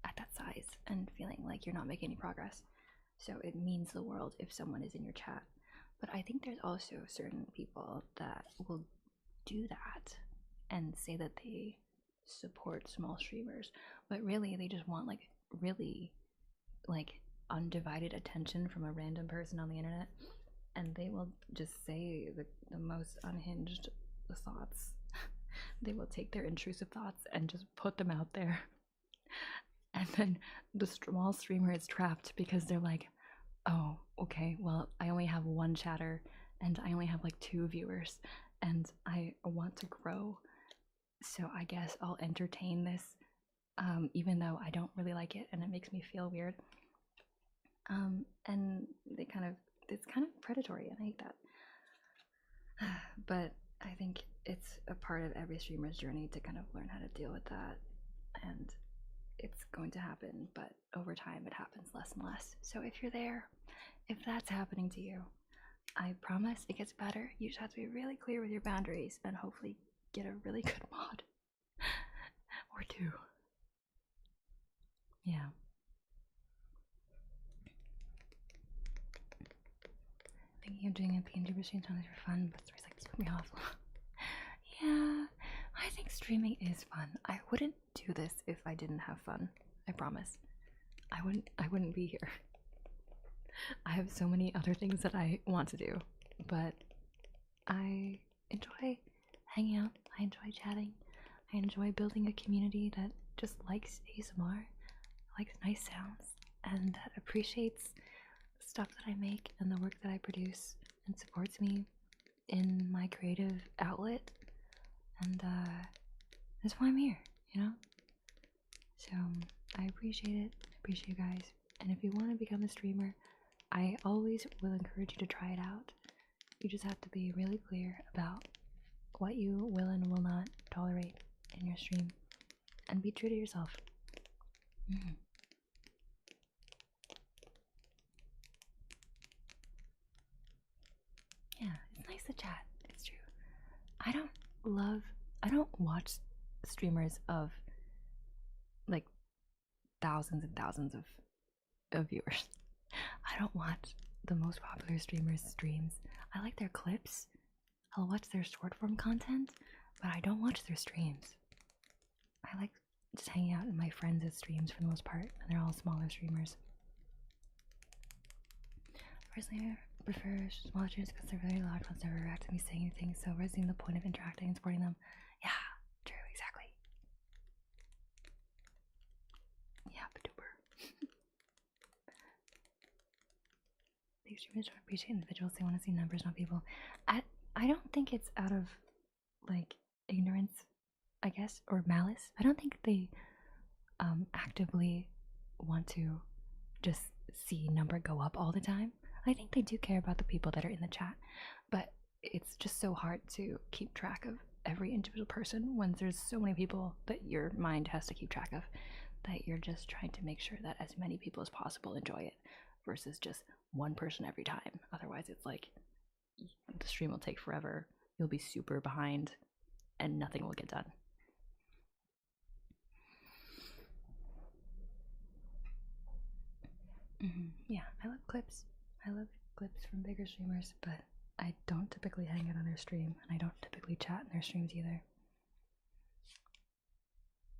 at that size and feeling like you're not making any progress. So it means the world if someone is in your chat. But I think there's also certain people that will do that and say that they support small streamers, but really they just want like really like undivided attention from a random person on the internet, and they will just say the most unhinged thoughts. They will take their intrusive thoughts and just put them out there. And then the small streamer is trapped because they're like, oh, okay, well, I only have one chatter and I only have like 2 viewers and I want to grow. So I guess I'll entertain this, even though I don't really like it and it makes me feel weird. And it's kind of predatory and I hate that. But I think it's a part of every streamer's journey to kind of learn how to deal with that, and it's going to happen, but over time it happens less and less. So if you're there, if that's happening to you, I promise it gets better. You just have to be really clear with your boundaries and hopefully get a really good mod or 2. Yeah. Thinking of doing a PNG machine challenge for fun, but stories like this put me off. Yeah, I think streaming is fun. I wouldn't do this if I didn't have fun. I promise. I wouldn't be here. I have so many other things that I want to do, but I enjoy hanging out. I enjoy chatting. I enjoy building a community that just likes ASMR, likes nice sounds, and that appreciates the stuff that I make and the work that I produce and supports me in my creative outlet. And that's why I'm here, you know? So I appreciate it. I appreciate you guys. And if you want to become a streamer, I always will encourage you to try it out. You just have to be really clear about what you will and will not tolerate in your stream. And be true to yourself. Yeah, it's nice to chat. It's true. I don't watch streamers of like thousands and thousands of viewers. I don't watch the most popular streamers' streams. I like their clips. I'll watch their short form content, but I don't watch their streams. I like just hanging out in my friends' streams for the most part, and they're all smaller streamers. Personally, I prefer smaller streams because they're very loud once they're interacting with me saying anything, so we're seeing the point of interacting and supporting them. Yeah, true, exactly. Yeah, Baduber. These streamers don't appreciate individuals, they want to see numbers, not people. I don't think it's out of like ignorance, I guess, or malice. I don't think they actively want to just see number go up all the time. I think they do care about the people that are in the chat, but it's just so hard to keep track of every individual person when there's so many people that your mind has to keep track of, that you're just trying to make sure that as many people as possible enjoy it versus just one person every time. Otherwise, it's like the stream will take forever, you'll be super behind, and nothing will get done. Yeah, I love clips. I love clips from bigger streamers, but I don't typically hang out on their stream, and I don't typically chat in their streams either.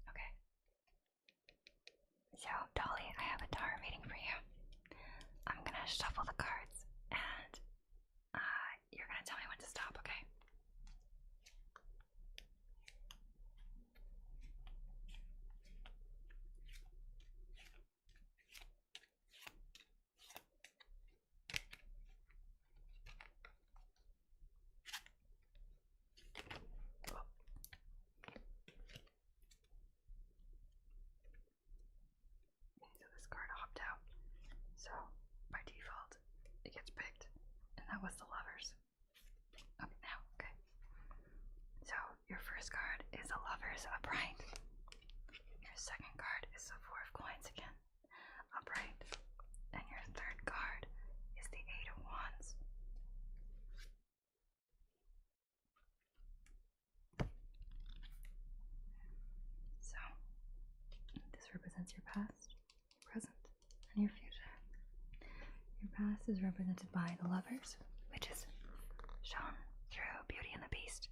Okay. So, Dolly, I have a tarot reading for you. I'm gonna shuffle the cards, and you're gonna tell me when to stop, okay? So this card hopped out. So by default, it gets picked, and that was the Lovers. Up now, okay. So your first card is the Lovers upright. Your second card is the Four of Coins again, upright. And your third card is the Eight of Wands. So this represents your past, your present, and your future. Your past is represented by the Lovers, which is shown through Beauty and the Beast.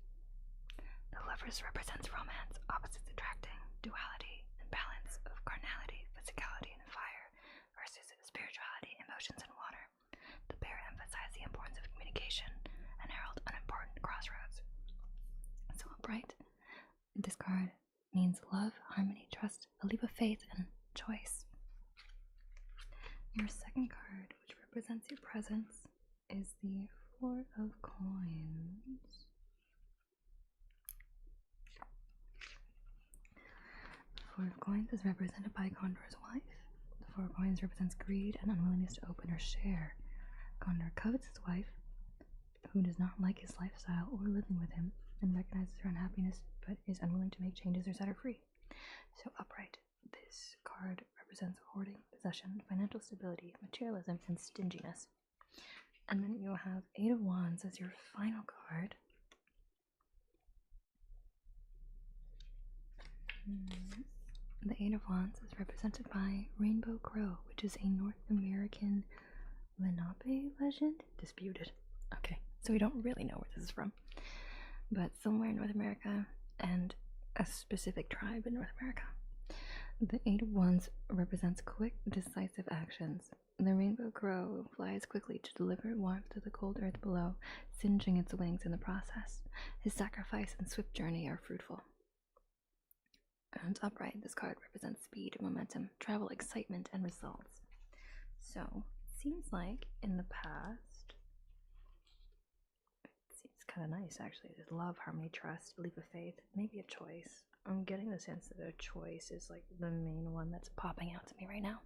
The Lovers represents romance, opposites attracting, duality, and balance of carnality, physicality, and fire versus spirituality, emotions, and water. The pair emphasize the importance of communication and herald unimportant crossroads. So upright, this card means love, harmony, trust, a leap of faith, and choice. Your second card, which represents your presence, is the Four of Coins. The Four of Coins is represented by Condor's wife. The Four of Coins represents greed and unwillingness to open or share. Condor covets his wife, who does not like his lifestyle or living with him, and recognizes her unhappiness, but is unwilling to make changes or set her free. So upright, this card represents hoarding, possession, financial stability, materialism, and stinginess. And then you have Eight of Wands as your final card. The Eight of Wands is represented by Rainbow Crow, which is a North American Lenape legend. Disputed. Okay, so we don't really know where this is from, but somewhere in North America and a specific tribe in North America. The Eight of Wands represents quick, decisive actions. The rainbow crow flies quickly to deliver warmth to the cold earth below, singeing its wings in the process. His sacrifice and swift journey are fruitful. And upright, this card represents speed, momentum, travel, excitement, and results. So, it seems like in the past, it seems kind of nice actually. There's love, harmony, trust, leap of faith, maybe a choice. I'm getting the sense that a choice is like the main one that's popping out to me right now.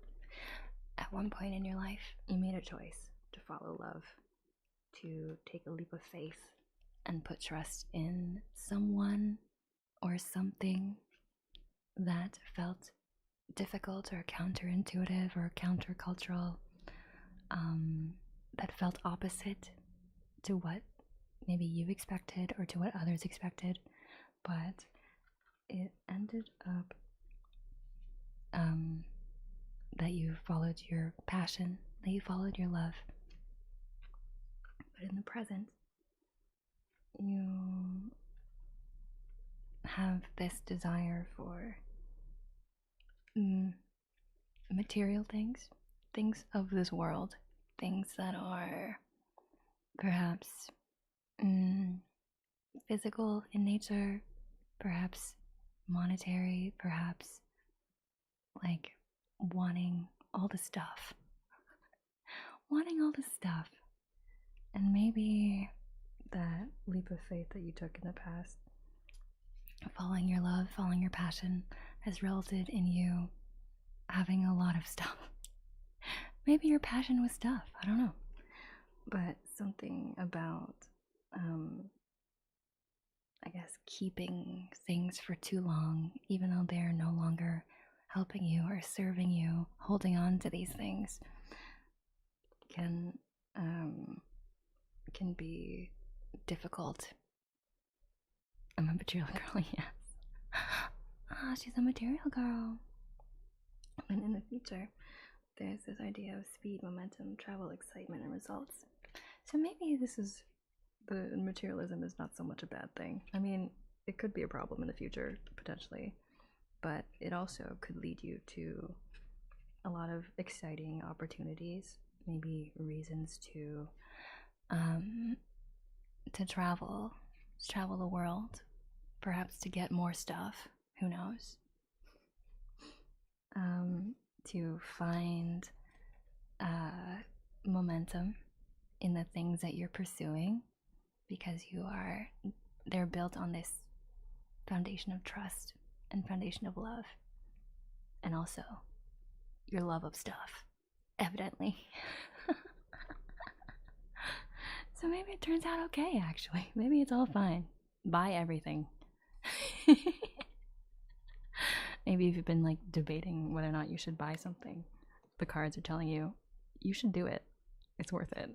At one point in your life, you made a choice to follow love, to take a leap of faith and put trust in someone or something that felt difficult or counterintuitive or countercultural, that felt opposite to what maybe you expected or to what others expected, but it ended up that you followed your passion, that you followed your love. But in the present, you have this desire for material things, things of this world, things that are perhaps physical in nature, perhaps monetary, perhaps like wanting all the stuff. Wanting all the stuff. And maybe that leap of faith that you took in the past, following your love, following your passion, has resulted in you having a lot of stuff. Maybe your passion was stuff, I don't know. But something about I guess, keeping things for too long, even though they're no longer helping you or serving you, holding on to these things can be difficult. I'm a material girl, yes. Ah, she's a material girl. And in the future, there's this idea of speed, momentum, travel, excitement, and results. So maybe the materialism is not so much a bad thing. I mean, it could be a problem in the future, potentially, but it also could lead you to a lot of exciting opportunities, maybe reasons to travel the world, perhaps to get more stuff, who knows, to find momentum in the things that you're pursuing, because they're built on this foundation of trust and foundation of love, and also your love of stuff, evidently. So maybe it turns out okay, actually. Maybe it's all fine. Buy everything. Maybe if you've been like debating whether or not you should buy something, the cards are telling you you should do it. It's worth it.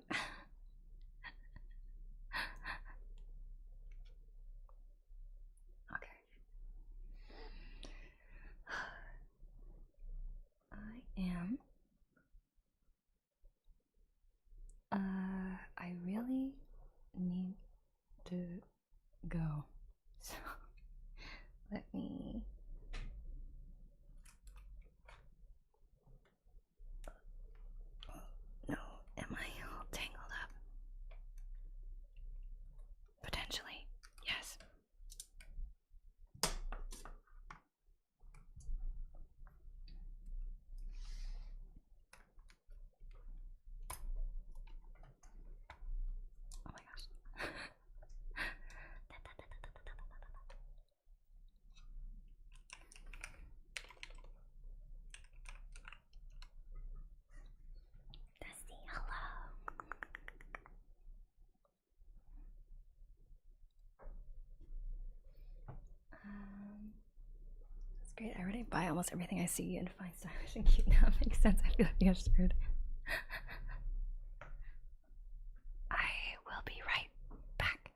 Okay. I really need to go. So let me. No, am I all tangled up? Potentially, yes. Oh my gosh. Dusty, hello. That's great. I already buy almost everything I see and find stylish and cute now. It makes sense. I feel like absurd. I will be right back.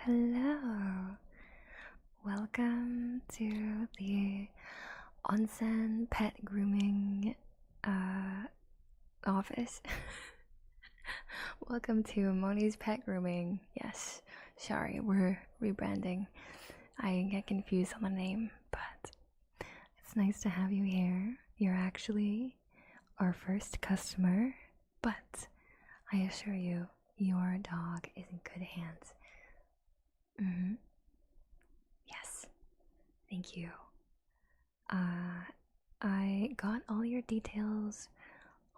Hello. Welcome to the onsen pet grooming office. Welcome to Moni's Pet Grooming. Yes, sorry, we're rebranding. I get confused on the name, but it's nice to have you here. You're actually our first customer, but I assure you, your dog is in good hands. Yes, thank you. I got all your details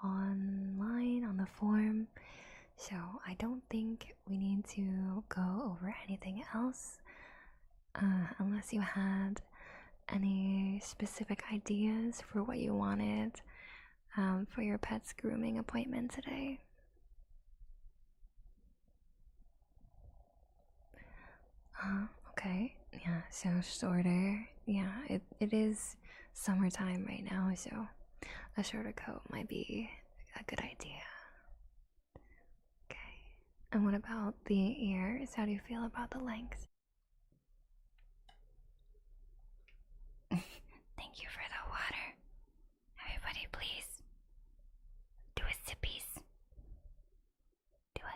online on the form, so I don't think we need to go over anything else, unless you had any specific ideas for what you wanted for your pet's grooming appointment today. Okay, yeah, so shorter. Yeah, it is summertime right now, so a shorter coat might be a good idea. Okay, and what about the ears? How do you feel about the length? Thank you for the water. Everybody, please do a sippies. Do it.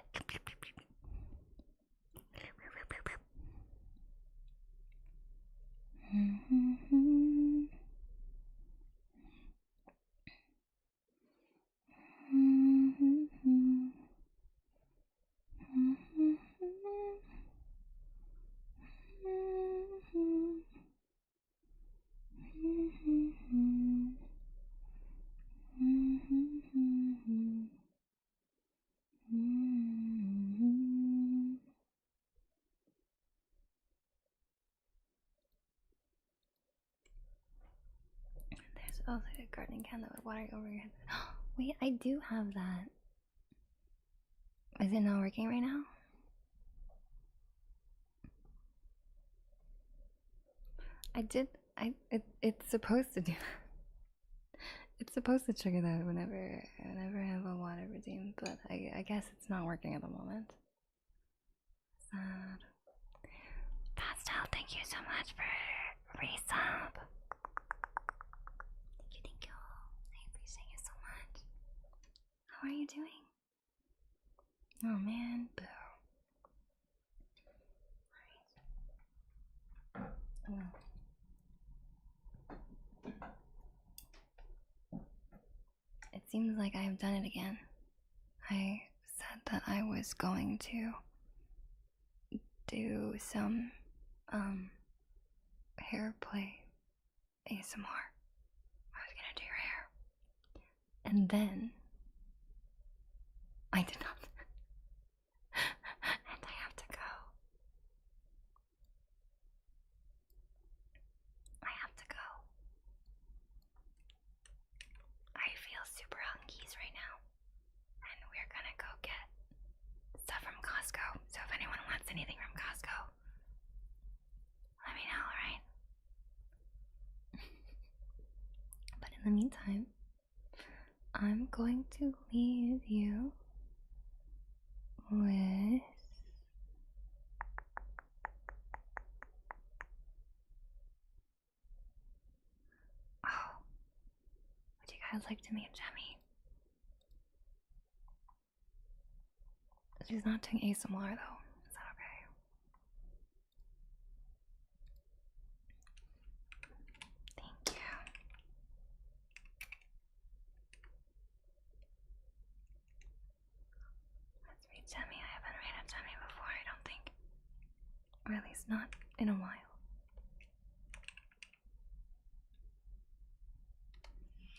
also a gardening can that would water over your head. Wait, I do have that. Is it not working right now? It's supposed to do that. It's supposed to trigger that whenever I have a water redeem, but I guess it's not working at the moment. Sad. Pastel, thank you so much for resub. Thank you. I appreciate you so much. How are you doing? Oh man, boo. Alright. It seems like I have done it again. I said that I was going to do some hair play ASMR. I was gonna do your hair. And then I did not. And I have to go. I have to go. I feel super hunkies right now. And we're gonna go get stuff from Costco. So if anyone wants anything from Costco, let me know, alright? But in the meantime, I'm going to leave you with would you guys like to meet Jemmy? She's not doing ASMR though. Is that okay? Thank you. Let's read Jemmy. I haven't read a Jemmy before, I don't think. Or at least not in a while.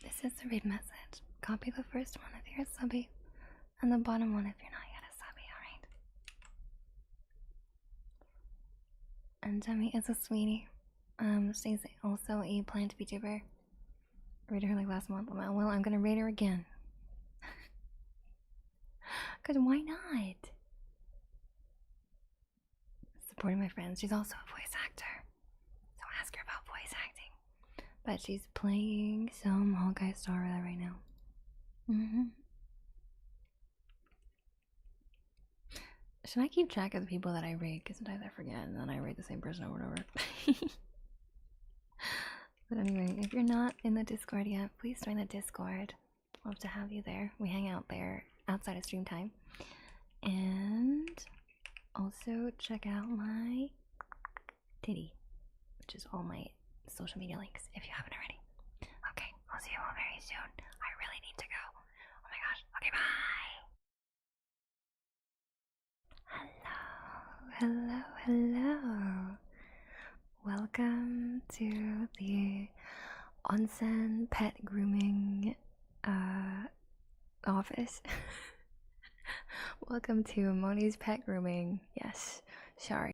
This is the read message. Copy the first one if you're a subby, and the bottom one if you're not yet a subby, alright? And Jemmy is a sweetie. She's also a plant VTuber. Rated her like last month. Well, I'm gonna rate her again. Cause why not? Supporting my friends. She's also a voice actor. So ask her about voice acting. But she's playing some Hawkeye Star right now. Should I keep track of the people that I rate? Because sometimes I forget and then I rate the same person over and over. But anyway, if you're not in the Discord yet, please join the Discord. Love to have you there. We hang out there outside of stream time. And also check out my titty, which is all my social media links if you haven't already. Okay, I'll see you all very soon. I really need to go. Oh my gosh. Okay, bye. Hello, hello. Welcome to the onsen pet grooming office. Welcome to Moni's pet grooming. Yes, sorry.